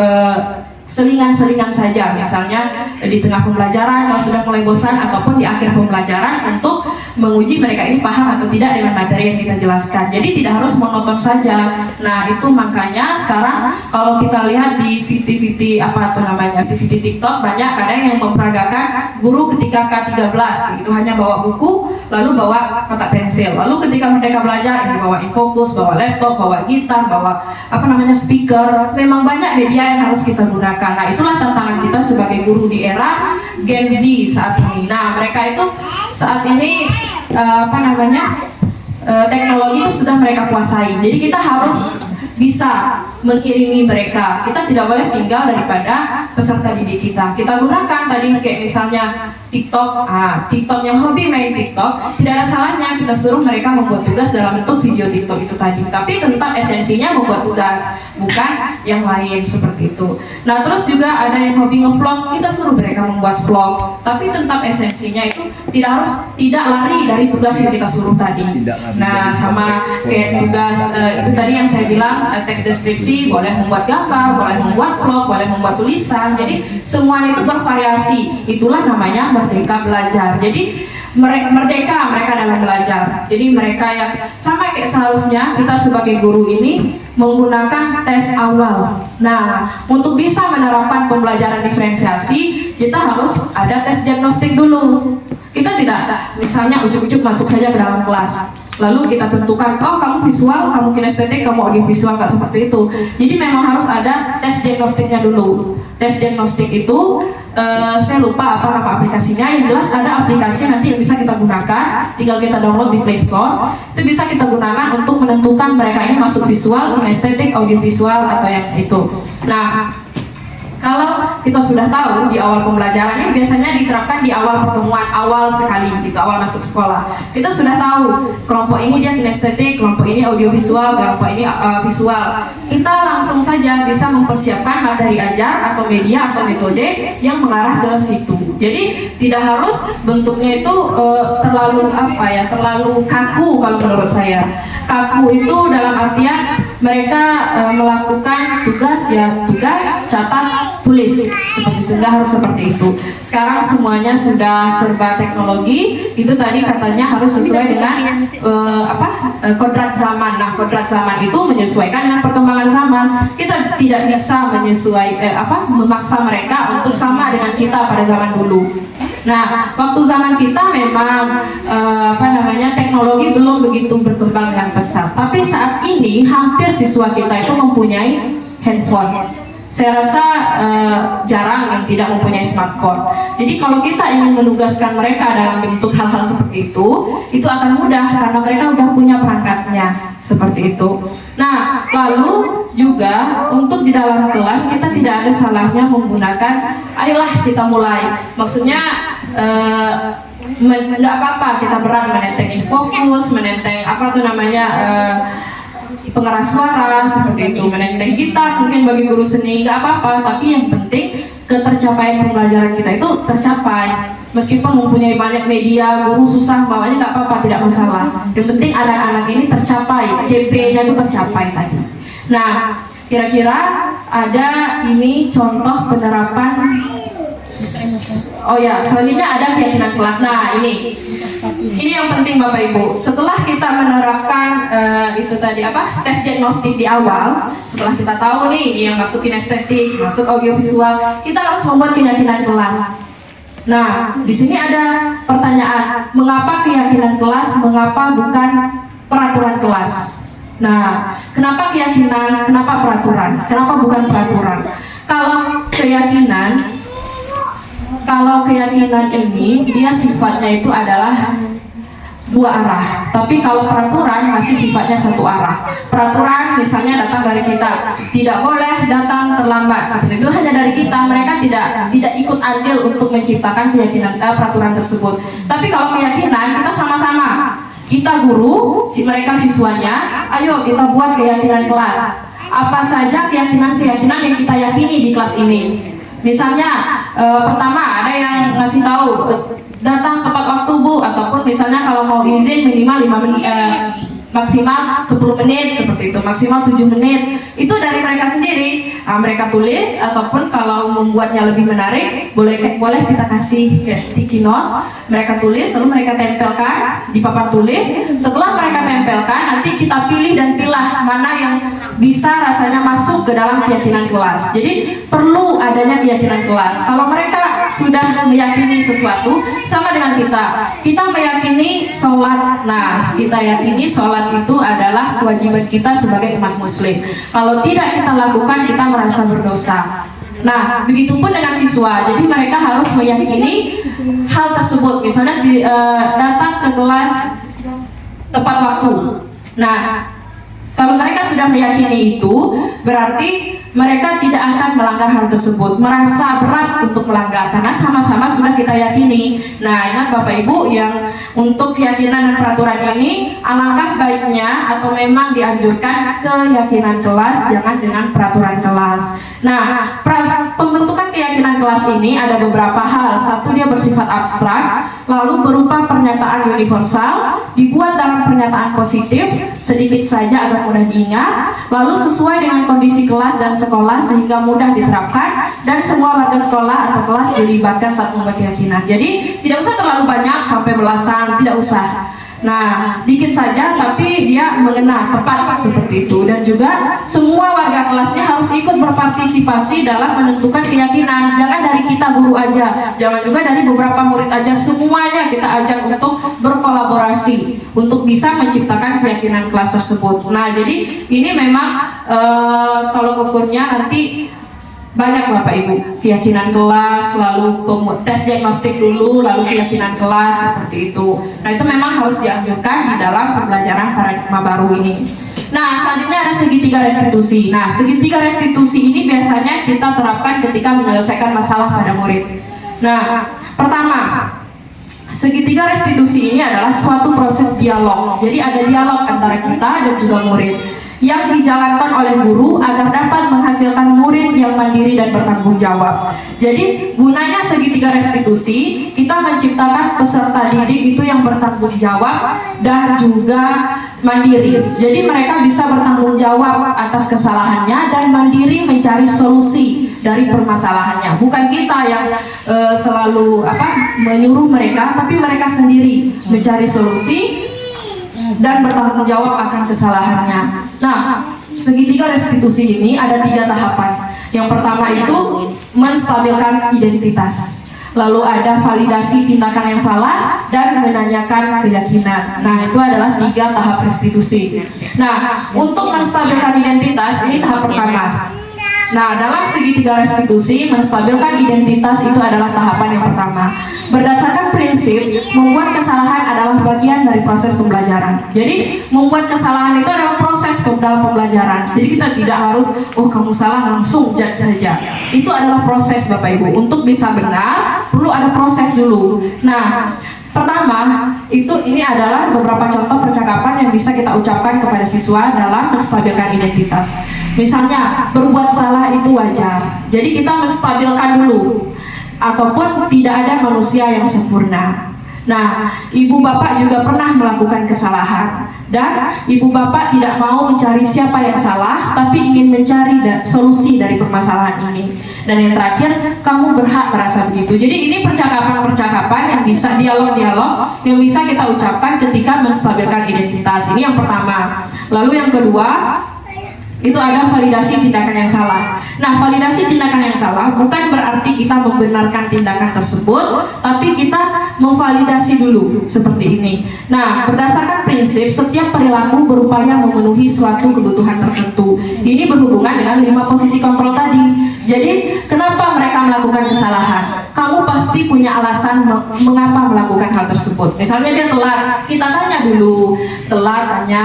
selingan-selingan saja, misalnya di tengah pembelajaran kalau sudah mulai bosan ataupun di akhir pembelajaran untuk menguji mereka ini paham atau tidak dengan materi yang kita jelaskan. Jadi tidak harus monoton saja. Nah, itu makanya sekarang kalau kita lihat di VT apa tuh namanya, VT TikTok banyak kadang yang memperagakan guru ketika K13 itu hanya bawa buku lalu bawa kotak pensil. Lalu ketika Merdeka Belajar ini bawa Infocus, bawa laptop, bawa gitar, bawa apa namanya speaker. Memang banyak media yang harus kita gunakan. Nah, itulah tantangan kita sebagai guru di era Gen Z saat ini. Nah, mereka itu saat ini teknologi itu sudah mereka kuasai. Jadi kita harus bisa mengiringi mereka. Kita tidak boleh tinggal daripada peserta didik kita. Kita gunakan tadi kayak misalnya TikTok, TikTok yang hobi main TikTok, tidak ada salahnya kita suruh mereka membuat tugas dalam bentuk video TikTok itu tadi. Tapi tetap esensinya membuat tugas, bukan yang lain seperti itu. Nah, terus juga ada yang hobi ngevlog, kita suruh mereka membuat vlog. Tapi tetap esensinya itu tidak lari dari tugas yang kita suruh tadi. Nah, sama kayak tugas itu tadi yang saya bilang, teks deskripsi, boleh membuat gambar, boleh membuat vlog, boleh membuat tulisan. Jadi semuanya itu bervariasi. Itulah namanya merdeka belajar. Jadi merdeka mereka dalam belajar. Jadi mereka yang sama kayak seharusnya kita sebagai guru ini menggunakan tes awal. Nah, untuk bisa menerapkan pembelajaran diferensiasi, kita harus ada tes diagnostik dulu. Kita tidak misalnya ujuk-ujuk masuk saja ke dalam kelas, lalu kita tentukan, oh kamu visual, kamu kinestetik, kamu audiovisual, nggak seperti itu. Jadi memang harus ada tes diagnostiknya dulu. Tes diagnostik itu saya lupa apa nama aplikasinya, yang jelas ada aplikasi nanti yang bisa kita gunakan, tinggal kita download di Play Store. Itu bisa kita gunakan untuk menentukan mereka ini masuk visual, kinestetik, audiovisual atau yang itu. Nah, kalau kita sudah tahu di awal pembelajaran ini biasanya diterapkan di awal pertemuan awal sekali gitu, awal masuk sekolah. Kita sudah tahu kelompok ini dia kinestetik, kelompok ini audiovisual, kelompok ini visual. Kita langsung saja bisa mempersiapkan materi ajar atau media atau metode yang mengarah ke situ. Jadi tidak harus bentuknya itu terlalu terlalu kaku kalau menurut saya. Kaku itu dalam artian mereka melakukan tugas catat, tulis seperti itu, nggak harus seperti itu. Sekarang semuanya sudah serba teknologi. Itu tadi katanya harus sesuai dengan kodrat zaman. Nah, kodrat zaman itu menyesuaikan dengan perkembangan zaman. Kita tidak bisa memaksa mereka untuk sama dengan kita pada zaman dulu. Nah, waktu zaman kita memang teknologi belum begitu berkembang dengan pesat. Tapi saat ini hampir siswa kita itu mempunyai handphone. Saya rasa jarang yang tidak mempunyai smartphone. Jadi kalau kita ingin menugaskan mereka dalam bentuk hal-hal seperti itu akan mudah karena mereka udah punya perangkatnya seperti itu. Nah, lalu juga untuk di dalam kelas kita tidak ada salahnya menggunakan, ayolah kita mulai. Maksudnya nggak apa-apa kita berat menenteng fokus, menenteng pengeras suara seperti itu, menenteng gitar mungkin bagi guru seni nggak apa-apa, tapi yang penting ketercapaian pembelajaran kita itu tercapai. Meskipun mempunyai banyak media, guru susah bawanya nggak apa-apa, tidak masalah. Yang penting anak-anak ini tercapai, CP-nya itu tercapai tadi. Nah, kira-kira ada ini contoh penerapan. Oh ya, selanjutnya ada keyakinan kelas. Nah, ini yang penting Bapak Ibu. Setelah kita menerapkan tes diagnostik di awal, setelah kita tahu nih ini yang masuk kinestetik, masuk audiovisual, kita harus membuat keyakinan kelas. Nah, di sini ada pertanyaan, mengapa keyakinan kelas, mengapa bukan peraturan kelas? Nah, kenapa keyakinan, kenapa peraturan? Kenapa bukan peraturan? Kalau keyakinan ini dia sifatnya itu adalah dua arah, tapi kalau peraturan masih sifatnya satu arah. Peraturan misalnya datang dari kita, tidak boleh datang terlambat, seperti itu hanya dari kita. Mereka tidak ikut andil untuk menciptakan keyakinan peraturan tersebut. Tapi kalau keyakinan kita sama-sama, kita guru, mereka siswanya, ayo kita buat keyakinan kelas. Apa saja keyakinan-keyakinan yang kita yakini di kelas ini. Misalnya pertama ada yang ngasih tahu datang tepat waktu Bu, ataupun misalnya kalau mau izin minimal 5 menit, maksimal 10 menit seperti itu, maksimal 7 menit. Itu dari mereka sendiri. Mereka tulis, ataupun kalau membuatnya lebih menarik boleh kita kasih kayak sticky note. Mereka tulis lalu mereka tempelkan di papan tulis. Setelah mereka tempelkan, nanti kita pilih dan pilah mana yang bisa rasanya masuk ke dalam keyakinan kelas. Jadi perlu adanya keyakinan kelas. Kalau mereka sudah meyakini sesuatu, sama dengan kita meyakini sholat. Nah, kita yakini sholat itu adalah kewajiban kita sebagai umat muslim. Kalau tidak kita lakukan, kita merasa berdosa. Nah, begitupun dengan siswa. Jadi mereka harus meyakini hal tersebut. Misalnya datang ke kelas tepat waktu. Nah, Kalau mereka sudah meyakini itu, berarti mereka tidak akan melanggar hal tersebut, merasa berat untuk melanggar karena sama-sama sudah kita yakini. Nah, ingat Bapak Ibu, yang untuk keyakinan dan peraturan ini alangkah baiknya atau memang dianjurkan keyakinan kelas, jangan dengan peraturan kelas. Nah, pembentukan keyakinan kelas ini ada beberapa hal. Satu, dia bersifat abstrak, lalu berupa pernyataan universal, dibuat dalam pernyataan positif, sedikit saja agar mudah diingat, lalu sesuai dengan kondisi kelas dan sekolah sehingga mudah diterapkan, dan semua warga sekolah atau kelas dilibatkan saat membuat keyakinan. Jadi tidak usah terlalu banyak sampai belasan, tidak usah. Nah, dikit saja tapi dia mengena tepat seperti itu. Dan juga semua warga kelasnya harus ikut berpartisipasi dalam menentukan keyakinan. Jangan dari kita guru aja, jangan juga dari beberapa murid aja, semuanya kita ajak untuk berkolaborasi untuk bisa menciptakan keyakinan kelas tersebut. Nah, jadi ini memang tolok ukurnya nanti banyak Bapak Ibu, keyakinan kelas, lalu tes diagnostik dulu, lalu keyakinan kelas, seperti itu. Nah, itu memang harus dianjurkan di dalam pembelajaran paradigma baru ini. Nah, selanjutnya ada segitiga restitusi. Nah, segitiga restitusi ini biasanya kita terapkan ketika menyelesaikan masalah pada murid. Nah, pertama, segitiga restitusi ini adalah suatu proses dialog. Jadi ada dialog antara kita dan juga murid yang dijalankan oleh guru agar dapat menghasilkan murid yang mandiri dan bertanggung jawab. Jadi gunanya segitiga restitusi, kita menciptakan peserta didik itu yang bertanggung jawab dan juga mandiri. Jadi mereka bisa bertanggung jawab atas kesalahannya dan mandiri mencari solusi dari permasalahannya. Bukan kita yang selalu menyuruh mereka, tapi mereka sendiri mencari solusi dan bertanggung jawab akan kesalahannya. Nah, segitiga restitusi ini ada 3 tahapan. Yang pertama itu menstabilkan identitas, lalu ada validasi tindakan yang salah, dan menanyakan keyakinan. Nah, itu adalah 3 tahap restitusi. Nah, untuk menstabilkan identitas ini tahap pertama. Nah, dalam segitiga restitusi, menstabilkan identitas itu adalah tahapan yang pertama. Berdasarkan prinsip, membuat kesalahan adalah bagian dari proses pembelajaran. Jadi, membuat kesalahan itu adalah proses dalam pembelajaran. Jadi, kita tidak harus, oh kamu salah, langsung judge saja. Itu adalah proses Bapak Ibu. Untuk bisa benar, perlu ada proses dulu. Nah, pertama, ini adalah beberapa contoh percakapan yang bisa kita ucapkan kepada siswa dalam menstabilkan identitas. Misalnya, berbuat salah itu wajar. Jadi kita menstabilkan dulu. Ataupun tidak ada manusia yang sempurna. Nah, ibu bapak juga pernah melakukan kesalahan. Dan ibu bapak tidak mau mencari siapa yang salah, tapi ingin mencari solusi dari permasalahan ini. Dan yang terakhir, kamu berhak merasa begitu. Jadi ini percakapan-percakapan yang bisa, dialog-dialog yang bisa kita ucapkan ketika menstabilkan identitas. Ini yang pertama. Lalu yang kedua, itu ada validasi tindakan yang salah. Nah, validasi tindakan yang salah bukan berarti kita membenarkan tindakan tersebut, tapi kita memvalidasi dulu seperti ini. Nah, berdasarkan prinsip, setiap perilaku berupaya memenuhi suatu kebutuhan tertentu. Ini berhubungan dengan 5 posisi kontrol tadi. Jadi, kenapa mereka melakukan kesalahan? Kamu pasti punya alasan mengapa melakukan hal tersebut. Misalnya dia telat, kita tanya dulu, tanya,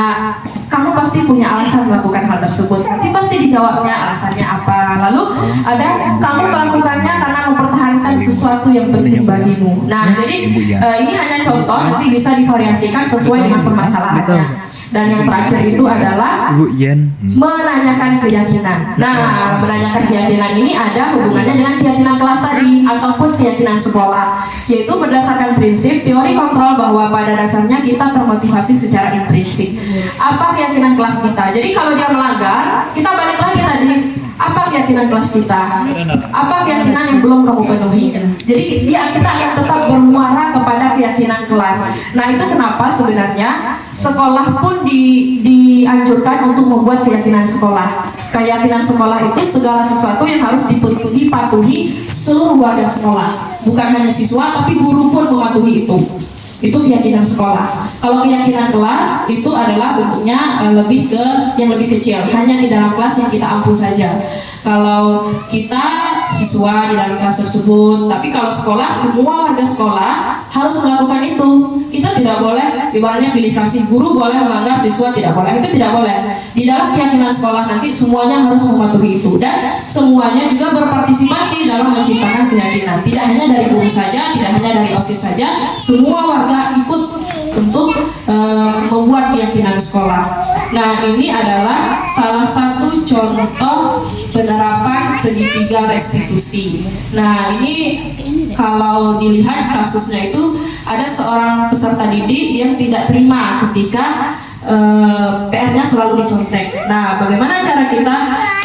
kamu pasti punya alasan melakukan hal tersebut. Nanti pasti dijawabnya alasannya apa. Lalu ada, kamu melakukannya karena mempertahankan sesuatu yang penting bagimu. Nah, jadi ini hanya contoh, nanti bisa divariasikan sesuai dengan permasalahannya. Dan yang terakhir itu adalah menanyakan keyakinan. Nah, menanyakan keyakinan ini ada hubungannya dengan keyakinan kelas tadi ataupun keyakinan sekolah, yaitu berdasarkan prinsip teori kontrol bahwa pada dasarnya kita termotivasi secara intrinsik. Apa keyakinan kelas kita? Jadi kalau dia melanggar, kita balik lagi tadi. Apa keyakinan kelas kita? Apa keyakinan yang belum kamu penuhi? Jadi kita akan tetap bermuara kepada keyakinan kelas. Nah, itu kenapa sebenarnya sekolah pun dianjurkan untuk membuat keyakinan sekolah. Keyakinan sekolah itu segala sesuatu yang harus dipatuhi seluruh warga sekolah. Bukan hanya siswa, tapi guru pun mematuhi itu. Itu keyakinan sekolah. Kalau keyakinan kelas itu adalah bentuknya yang lebih kecil, hanya di dalam kelas yang kita ampu saja. Kalau kita siswa di dalam kelas tersebut, tapi kalau sekolah, semua warga sekolah harus melakukan itu. Kita tidak boleh ibaratnya pilih kasih, guru boleh melanggar, siswa tidak boleh. Itu tidak boleh. Di dalam keyakinan sekolah nanti semuanya harus mematuhi itu, dan semuanya juga berpartisipasi dalam menciptakan keyakinan. Tidak hanya dari guru saja, tidak hanya dari OSIS saja, semua warga ikut untuk membuat keyakinan sekolah. Nah, ini adalah salah satu contoh penerapan segitiga restitusi. Nah, ini kalau dilihat kasusnya itu ada seorang peserta didik yang tidak terima ketika PR-nya selalu dicontek. Nah, bagaimana cara kita?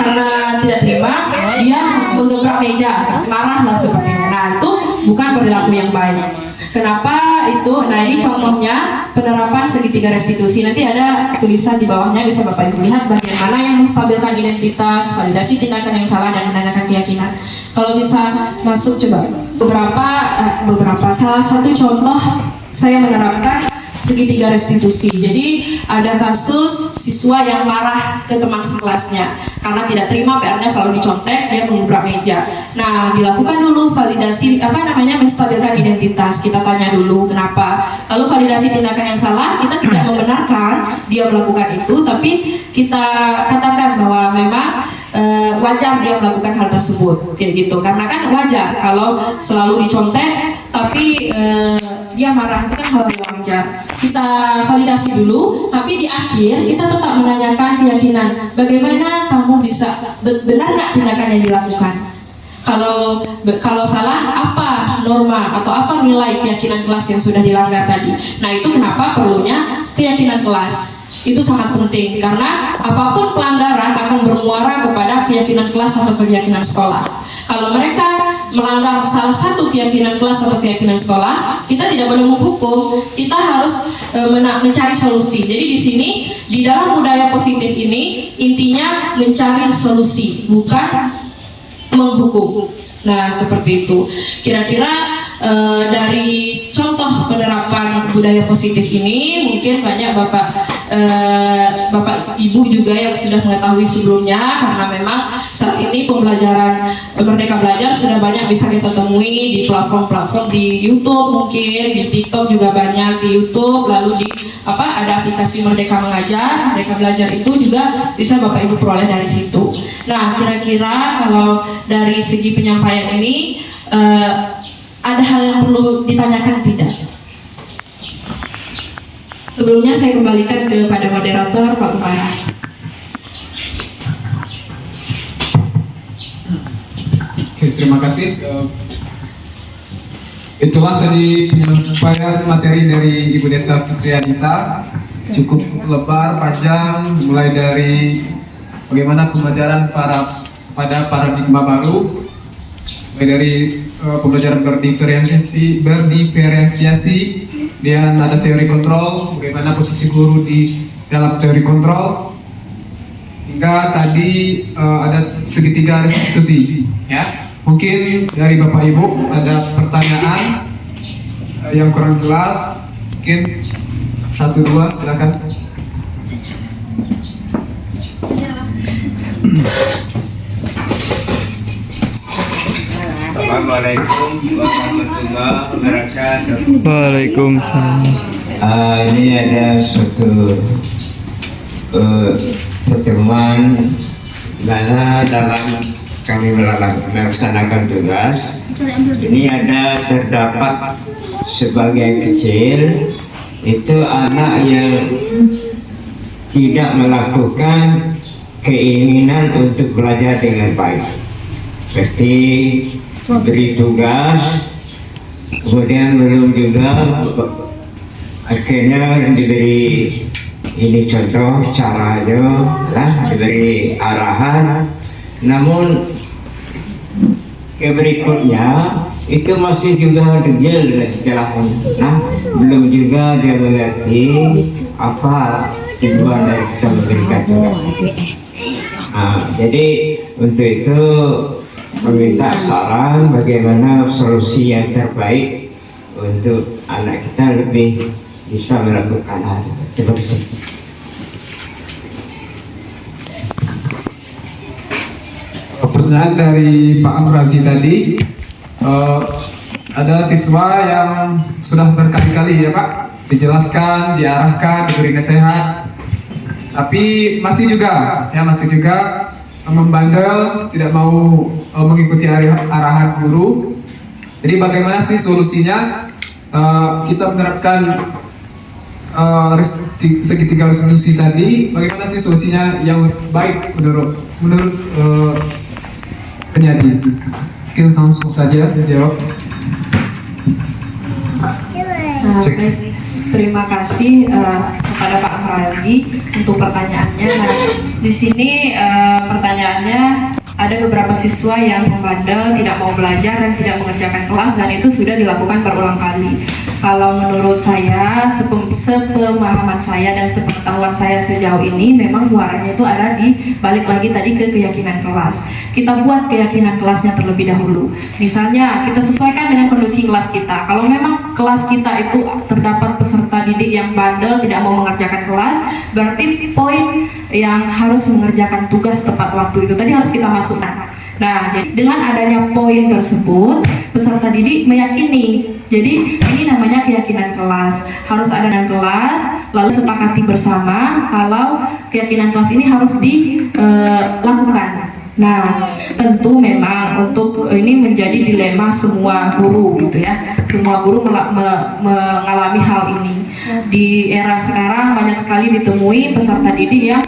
Karena tidak terima, dia menggebrak meja, marah lah sepertinya. Nah, itu bukan perilaku yang baik. Kenapa itu? Nah, ini contohnya penerapan segitiga restitusi. Nanti ada tulisan di bawahnya, bisa Bapak Ibu lihat bagaimana yang menstabilkan identitas, validasi tindakan yang salah, dan menandakan keyakinan. Kalau bisa masuk coba. Beberapa salah satu contoh saya menerapkan segitiga restitusi. Jadi ada kasus siswa yang marah ke teman sekelasnya karena tidak terima PR-nya selalu dicontek, dia mengubrak meja. Nah, dilakukan dulu validasi menstabilkan identitas. Kita tanya dulu kenapa. Lalu validasi tindakan yang salah, kita tidak membenarkan dia melakukan itu, tapi kita katakan bahwa memang wajar dia melakukan hal tersebut, kayak gitu. Karena kan wajar kalau selalu dicontek tapi dia marah, itu kan hal yang wajar. Kita validasi dulu, tapi di akhir kita tetap menanyakan keyakinan. Bagaimana kamu bisa benar nggak tindakan yang dilakukan? Kalau salah, apa norma atau apa nilai keyakinan kelas yang sudah dilanggar tadi? Nah, itu kenapa perlunya keyakinan kelas. Itu sangat penting karena apapun pelanggaran akan bermuara kepada keyakinan kelas atau keyakinan sekolah. Kalau mereka melanggar salah satu keyakinan kelas atau keyakinan sekolah, kita tidak boleh menghukum, kita harus mencari solusi. Jadi di sini di dalam budaya positif ini intinya mencari solusi, bukan menghukum. Nah, seperti itu. Kira-kira dari contoh penerapan budaya positif ini mungkin banyak Bapak Ibu juga yang sudah mengetahui sebelumnya, karena memang saat ini pembelajaran Merdeka Belajar sudah banyak bisa kita temui di platform-platform di YouTube, mungkin di TikTok juga banyak, di YouTube, lalu di ada aplikasi Merdeka Mengajar, Merdeka Belajar itu juga bisa Bapak Ibu peroleh dari situ. Nah, kira-kira kalau dari segi penyampaian ini ada hal yang perlu ditanyakan tidak? Sebelumnya saya kembalikan kepada moderator Pak Umar. Oke, terima kasih. Itulah tadi penyampaian materi dari Ibu Deta Fitrianita. Cukup lebar, panjang, mulai dari bagaimana pembelajaran pada paradigma baru, mulai dari pembelajaran berdiferensiasi, dan ada teori kontrol, bagaimana posisi guru di dalam teori kontrol, hingga tadi ada segitiga restitusi. Ya, mungkin dari Bapak Ibu ada pertanyaan yang kurang jelas, mungkin 1-2 silakan. Assalamualaikum warahmatullahi wabarakatuh. Waalaikumsalam. Ini ada suatu pertemuan mana dalam kami melaksanakan tugas. Ini ada terdapat sebagian kecil itu anak yang tidak melakukan keinginan untuk belajar dengan baik. Seperti beri tugas, kemudian belum juga akhirnya diberi ini contoh caranya lah, diberi arahan, namun berikutnya itu masih juga degil istilahnya. Nah, belum juga dia mengerti apa tujuan dari kita memberikan tugas. Nah, jadi untuk itu meminta saran bagaimana solusi yang terbaik untuk anak kita lebih bisa melakukan hal itu. Terima kasih. Pertanyaan dari Pak Amrazi tadi, ada siswa yang sudah berkali-kali ya Pak dijelaskan, diarahkan, diberi nasihat. Tapi masih juga membandel, tidak mau mengikuti arahan guru. Jadi bagaimana sih solusinya? Kita menerapkan segitiga restitusi tadi. Bagaimana sih solusinya yang baik menurut penyaji? Mungkin langsung saja dijawab. Baik, terima kasih kepada Pak Amrazi untuk pertanyaannya. Nah, di sini pertanyaannya, ada beberapa siswa yang membandel, tidak mau belajar dan tidak mengerjakan kelas, dan itu sudah dilakukan berulang kali. Kalau menurut saya, sepemahaman saya dan sepengetahuan saya sejauh ini, memang muaranya itu ada di balik lagi tadi ke keyakinan kelas. Kita buat keyakinan kelasnya terlebih dahulu. Misalnya kita sesuaikan dengan kondisi kelas kita. Kalau memang kelas kita itu terdapat peserta didik yang bandel, tidak mau mengerjakan kelas, berarti poin yang harus mengerjakan tugas tepat waktu itu tadi harus kita masukkan. Nah, jadi dengan adanya poin tersebut, peserta didik meyakini. Jadi ini namanya keyakinan kelas. Harus ada dan kelas, lalu sepakati bersama kalau keyakinan kelas ini harus dilakukan. Nah, tentu memang untuk ini menjadi dilema semua guru gitu ya. Semua guru mengalami hal ini. Di era sekarang banyak sekali ditemui peserta didik yang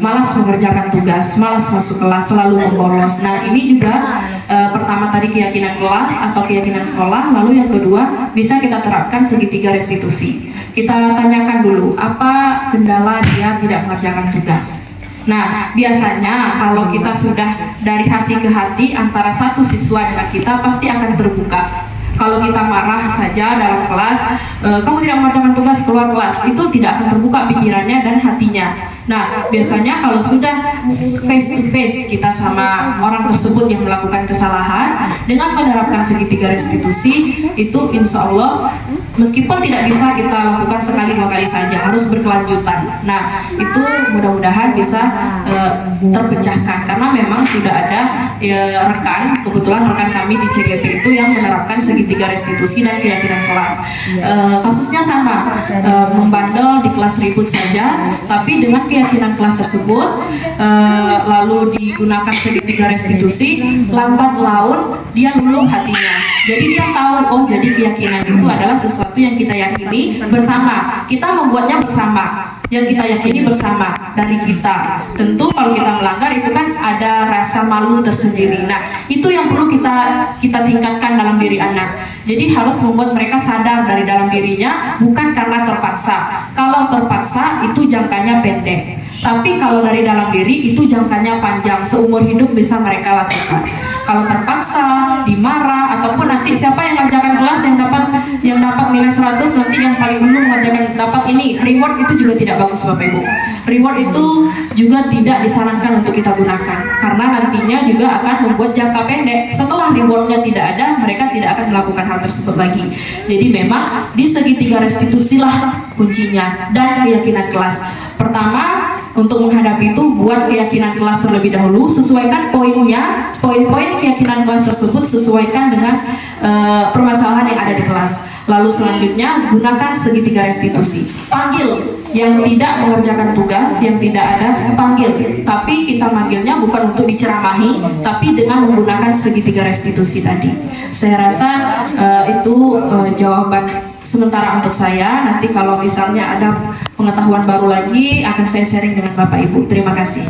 malas mengerjakan tugas, malas masuk kelas, selalu membolos. Nah, ini juga pertama tadi keyakinan kelas atau keyakinan sekolah, lalu yang kedua bisa kita terapkan segitiga restitusi. Kita tanyakan dulu, apa kendala dia tidak mengerjakan tugas. Nah, biasanya kalau kita sudah dari hati ke hati antara satu siswa dengan kita pasti akan terbuka. Kalau kita marah saja dalam kelas, kamu tidak mengerjakan tugas, keluar kelas, itu tidak akan terbuka pikirannya dan hatinya. Nah, biasanya kalau sudah face to face kita sama orang tersebut yang melakukan kesalahan, dengan menerapkan segitiga restitusi, itu insya Allah meskipun tidak bisa kita lakukan sekali dua kali saja, harus berkelanjutan. Nah, itu mudah-mudahan bisa terpecahkan, karena memang sudah ada kebetulan rekan kami di CGP itu yang menerapkan segitiga restitusi dan keyakinan kelas. Kasusnya sama, membandel di kelas ribut saja, tapi dengan keyakinan kelas tersebut lalu digunakan segitiga restitusi, lambat laun dia luluh hatinya. Jadi dia tahu, oh jadi keyakinan itu adalah sesuatu yang kita yakini bersama. Kita membuatnya bersama, yang kita yakini bersama dari kita. Tentu kalau kita melanggar itu kan ada rasa malu tersendiri. Nah, itu yang perlu kita tingkatkan dalam diri anak. Jadi harus membuat mereka sadar dari dalam dirinya, bukan karena terpaksa. Kalau terpaksa itu jangkanya pendek. Tapi kalau dari dalam diri itu jangkanya panjang, seumur hidup bisa mereka lakukan. Kalau terpaksa, dimarah, ataupun nanti siapa yang ngerjakan kelas yang dapat nilai 100, nanti yang paling dulu mengerjakan dapat ini, reward itu juga tidak bagus Bapak Ibu. Reward itu juga tidak disarankan untuk kita gunakan, karena nantinya juga akan membuat jangka pendek. Setelah rewardnya tidak ada, mereka tidak akan melakukan hal tersebut lagi. Jadi memang di segitiga restitusilah kuncinya dan keyakinan kelas. Pertama, untuk menghadapi itu, buat keyakinan kelas terlebih dahulu, sesuaikan poinnya, poin-poin keyakinan kelas tersebut sesuaikan dengan permasalahan yang ada di kelas. Lalu selanjutnya gunakan segitiga restitusi. Panggil yang tidak mengerjakan tugas, yang tidak ada, panggil. Tapi kita manggilnya bukan untuk diceramahi, tapi dengan menggunakan segitiga restitusi tadi. Saya rasa itu jawaban sementara untuk saya. Nanti kalau misalnya ada pengetahuan baru lagi akan saya sharing dengan Bapak Ibu. Terima kasih.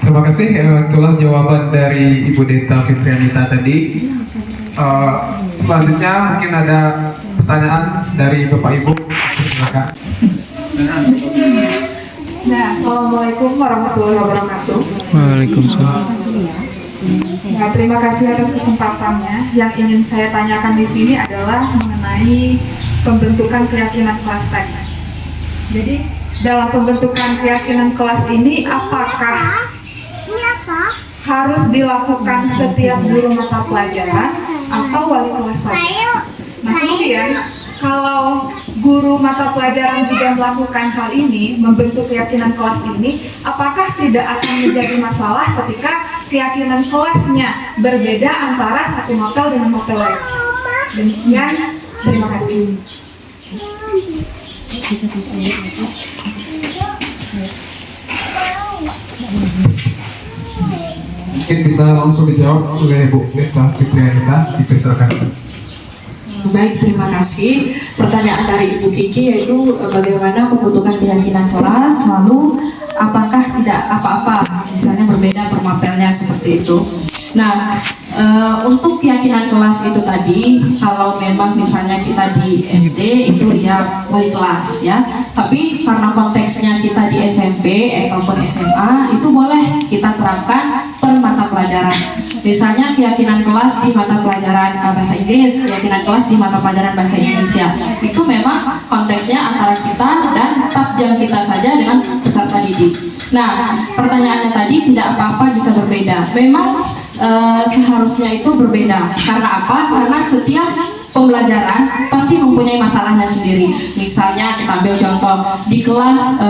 Terima kasih. Itulah jawaban dari Ibu Deta Fitrianita tadi. Selanjutnya mungkin ada pertanyaan dari Bapak Ibu. Silakan. Nah, Assalamualaikum warahmatullahi wabarakatuh. Waalaikumsalam. Nah, terima kasih atas kesempatannya. Yang ingin saya tanyakan di sini adalah mengenai pembentukan keyakinan kelas tadi. Jadi, dalam pembentukan keyakinan kelas ini, apakah harus dilakukan setiap guru mata pelajaran atau wali kelas saja? Nah, kemudian kalau guru mata pelajaran juga melakukan hal ini, membentuk keyakinan kelas ini, apakah tidak akan menjadi masalah ketika keyakinan kelasnya berbeda antara satu hotel dengan hotel lain? Demikian, terima kasih. Mungkin bisa langsung dijawab oleh Bu Lita Fitria kita, dipersilakan. Baik, terima kasih. Pertanyaan dari Ibu Kiki yaitu bagaimana pembentukan keyakinan kelas, lalu apakah tidak apa-apa, misalnya berbeda permapelnya seperti itu. Nah, untuk keyakinan kelas itu tadi, kalau memang misalnya kita di SD itu ya wali kelas ya, tapi karena konteksnya kita di SMP ataupun SMA itu boleh kita terapkan per mata pelajaran. Misalnya keyakinan kelas di mata pelajaran bahasa Inggris, keyakinan kelas di mata pelajaran bahasa Indonesia. Itu memang konteksnya antara kita dan pas jam kita saja dengan peserta didik. Nah, pertanyaannya tadi tidak apa-apa jika berbeda. Memang seharusnya itu berbeda. Karena apa? Karena setiap pembelajaran pasti mempunyai masalahnya sendiri. Misalnya kita ambil contoh di kelas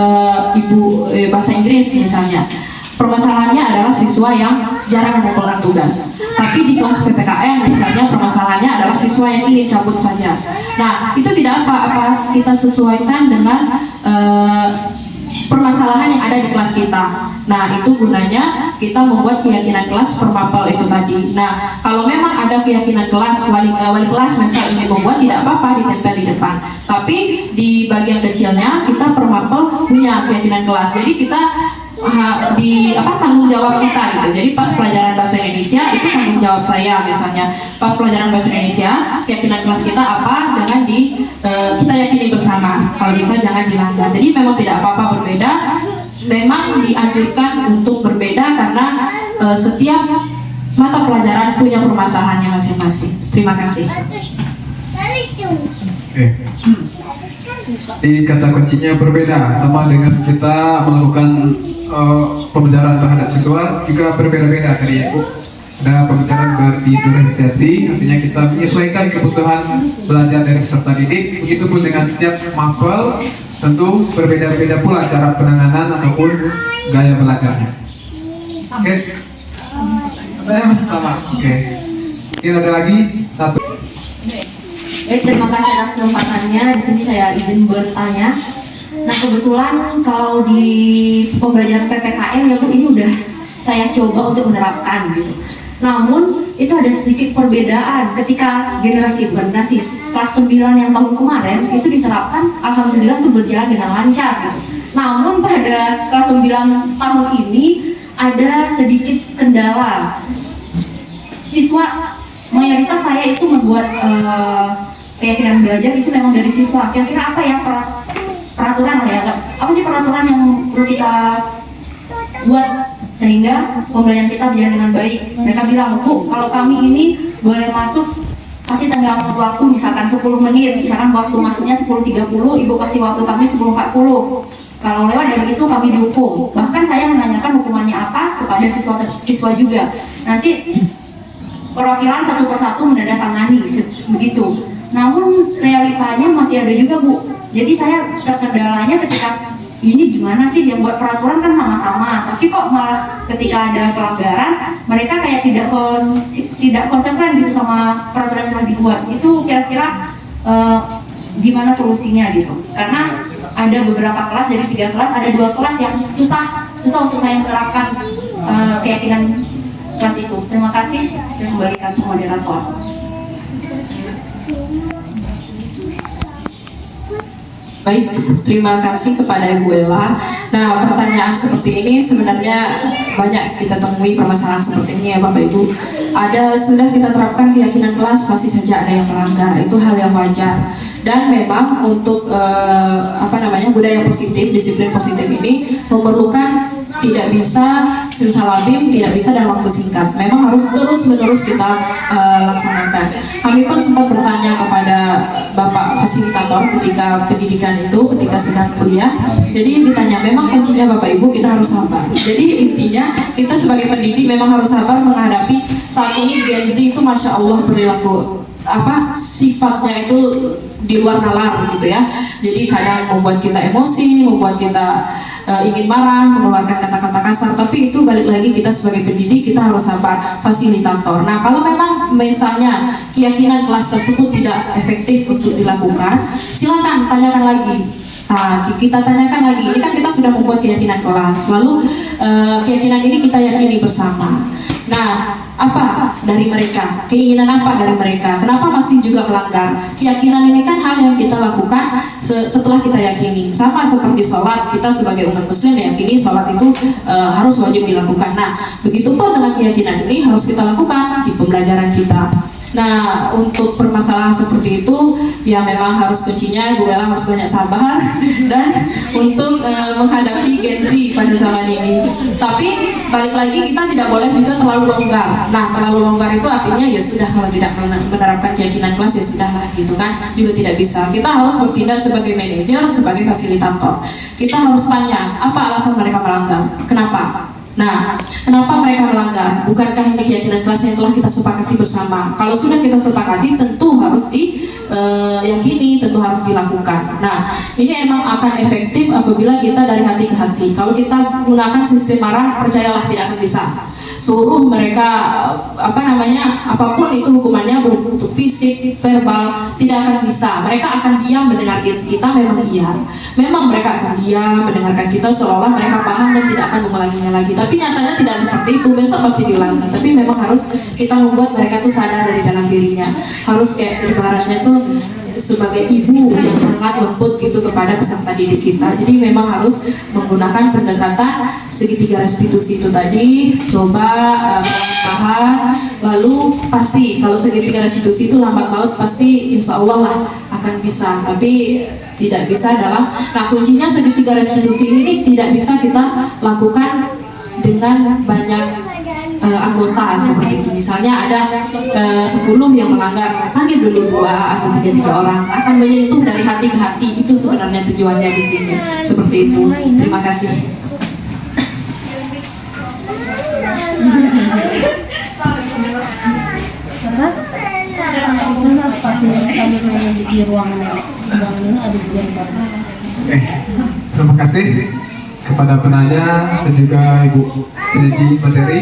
bahasa Inggris misalnya. Permasalahannya adalah siswa yang jarang mengumpulkan tugas. Tapi di kelas PPKN misalnya permasalahannya adalah siswa yang ingin cabut saja. Nah, itu tidak apa-apa kita sesuaikan dengan permasalahan yang ada di kelas kita. Nah, itu gunanya kita membuat keyakinan kelas per mapel itu tadi. Nah, kalau memang ada keyakinan kelas wali kelas misal ingin membuat, tidak apa-apa ditempel di depan. Tapi di bagian kecilnya kita per mapel punya keyakinan kelas. Jadi kita tanggung jawab kita gitu. Jadi pas pelajaran bahasa Indonesia itu tanggung jawab saya misalnya. Pas pelajaran bahasa Indonesia keyakinan kelas kita apa, jangan kita yakini bersama. Kalau bisa jangan dilanggar. Jadi memang tidak apa-apa berbeda. Memang dianjurkan untuk berbeda karena setiap mata pelajaran punya permasalahannya masing-masing. Terima kasih. Di kata kuncinya berbeda, sama dengan kita melakukan pembelajaran terhadap siswa juga berbeda-beda tadi ya Bu. Ada pembelajaran berdiferensiasi, artinya kita menyesuaikan kebutuhan belajar dari peserta didik. Begitupun dengan setiap mapel, tentu berbeda-beda pula cara penanganan ataupun gaya belajarnya. Oke, masih sama. Oke, mungkin ada lagi satu. Terima kasih atas kesempatannya. Di sini saya izin bertanya. Nah, kebetulan kalau di pembelajaran PPKM ya Bu, ini udah saya coba untuk menerapkan gitu. Namun itu ada sedikit perbedaan ketika generasi kelas 9 yang tahun kemarin itu diterapkan, alhamdulillah itu berjalan dengan lancar gitu. Namun pada kelas 9 tahun ini ada sedikit kendala. Siswa mayoritas saya itu membuat keyakinan belajar itu memang dari siswa. Kira-kira apa ya peraturan apa sih peraturan yang perlu kita buat sehingga pembelajaran kita berjalan dengan baik? Mereka bilang, Bu, kalau kami ini boleh masuk kasih tenggang waktu misalkan 10 menit, misalkan waktu masuknya 10.30, Ibu kasih waktu kami 10.40. Kalau lewat dari itu kami dukung. Bahkan saya menanyakan hukumannya apa kepada siswa juga. Nanti perwakilan satu persatu menandatangani begitu. Namun realitanya masih ada juga Bu. Jadi saya terkendalanya ketika ini gimana sih yang buat peraturan kan sama-sama, tapi kok malah ketika ada pelanggaran mereka kayak tidak konsekuen gitu sama peraturan yang telah dibuat. Itu kira-kira gimana solusinya gitu? Karena ada beberapa kelas, dari 3 kelas ada 2 kelas yang susah untuk saya menerapkan keyakinan kelas itu. Terima kasih dan kembalikan ke moderator. Baik, terima kasih kepada Ibu Ella. Nah, pertanyaan seperti ini sebenarnya banyak kita temui permasalahan seperti ini ya Bapak Ibu. Sudah kita terapkan keyakinan kelas, masih saja ada yang melanggar. Itu hal yang wajar. Dan memang untuk budaya positif, disiplin positif ini memerlukan tidak bisa simsalabim, tidak bisa dalam waktu singkat. Memang harus terus-menerus kita laksanakan. Kami pun sempat bertanya kepada Bapak fasilitator ketika pendidikan itu, ketika sedang kuliah. Jadi ditanya, memang kuncinya Bapak Ibu kita harus sabar. Jadi intinya kita sebagai pendidik memang harus sabar menghadapi saat ini Gen Z itu Masya Allah perilaku sifatnya itu di luar nalar gitu ya. Jadi kadang membuat kita emosi, membuat kita ingin marah, mengeluarkan kata-kata kasar. Tapi itu balik lagi kita sebagai pendidik kita harus sabar, fasilitator. Nah kalau memang misalnya keyakinan kelas tersebut tidak efektif untuk dilakukan, silakan tanyakan lagi. Kita tanyakan lagi, ini kan kita sudah membuat keyakinan kelas, lalu keyakinan ini kita yakini bersama. Nah, apa dari mereka? Keinginan apa dari mereka? Kenapa masih juga melanggar? Keyakinan ini kan hal yang kita lakukan setelah kita yakini. Sama seperti sholat, kita sebagai umat muslim yakini sholat itu harus wajib dilakukan. Nah, begitupun dengan keyakinan ini harus kita lakukan di pembelajaran kita. Nah, untuk permasalahan seperti itu, ya memang harus kuncinya Bu Bella harus banyak sabar dan untuk menghadapi Gen Z pada zaman ini. Tapi balik lagi kita tidak boleh juga terlalu longgar. Nah, terlalu longgar itu artinya ya sudah kalau tidak menerapkan keyakinan kelas ya sudahlah gitu kan, juga tidak bisa. Kita harus bertindak sebagai manajer, sebagai fasilitator. Kita harus tanya apa alasan mereka melanggar, kenapa? Nah, kenapa mereka melanggar? Bukankah ini keyakinan kelas yang telah kita sepakati bersama? Kalau sudah kita sepakati, tentu harus diyakini, tentu harus dilakukan. Nah, ini emang akan efektif apabila kita dari hati ke hati. Kalau kita gunakan sistem marah, percayalah tidak akan bisa. Suruh mereka apapun itu hukumannya berbentuk fisik, verbal, tidak akan bisa. Mereka akan diam mendengarkan kita, memang iya. Memang mereka akan diam mendengarkan kita seolah mereka paham dan tidak akan mengulanginya lagi. Tapi nyatanya tidak seperti itu, besok pasti diulangi. Tapi memang harus kita membuat mereka tuh sadar dari dalam dirinya. Harus kayak ibaratnya tuh sebagai ibu yang hangat lembut gitu kepada peserta didik kita. Jadi memang harus menggunakan pendekatan segitiga restitusi itu tadi. Coba perlahan, lalu pasti kalau segitiga restitusi itu lambat laut pasti insya Allah lah akan bisa. Tapi tidak bisa dalam, nah kuncinya segitiga restitusi ini tidak bisa kita lakukan dengan banyak anggota seperti itu. Misalnya ada 10 yang melanggar, panggil dulu 2 atau 3 orang, akan menyentuh dari hati ke hati. Itu sebenarnya tujuannya di sini. Seperti itu. Terima kasih. Terima kasih kepada penanya dan juga Ibu penyaji materi.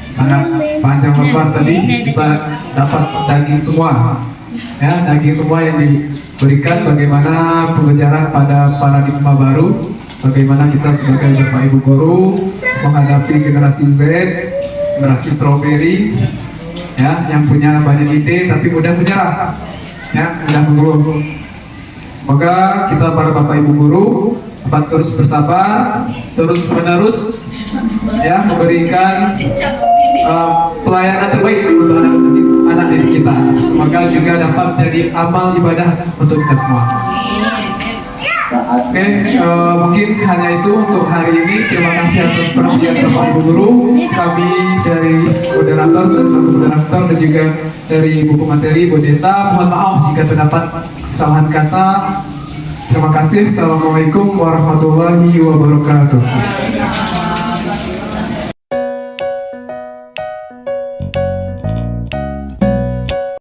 Sangat panjang lebar tadi, kita dapat daging semua, ya, daging semua yang diberikan bagaimana pengejaran pada paradigma baru, bagaimana kita sebagai Bapak Ibu guru menghadapi generasi Z, generasi strawberry, ya, yang punya banyak ide tapi mudah menyerah, ya, mudah mengeluh. Semoga kita para Bapak Ibu guru dapat terus bersabar, terus menerus, ya, memberikan pelayanan terbaik untuk anak didik kita. Semoga juga dapat jadi amal ibadah untuk kita semua. Oke, mungkin hanya itu untuk hari ini. Terima kasih atas perhatian Bapak Ibu guru. Kami dari moderator, salah satu moderator, dan juga dari buku materi Bu Deta. Mohon maaf jika terdapat kesalahan kata. Terima kasih. Assalamualaikum warahmatullahi wabarakatuh.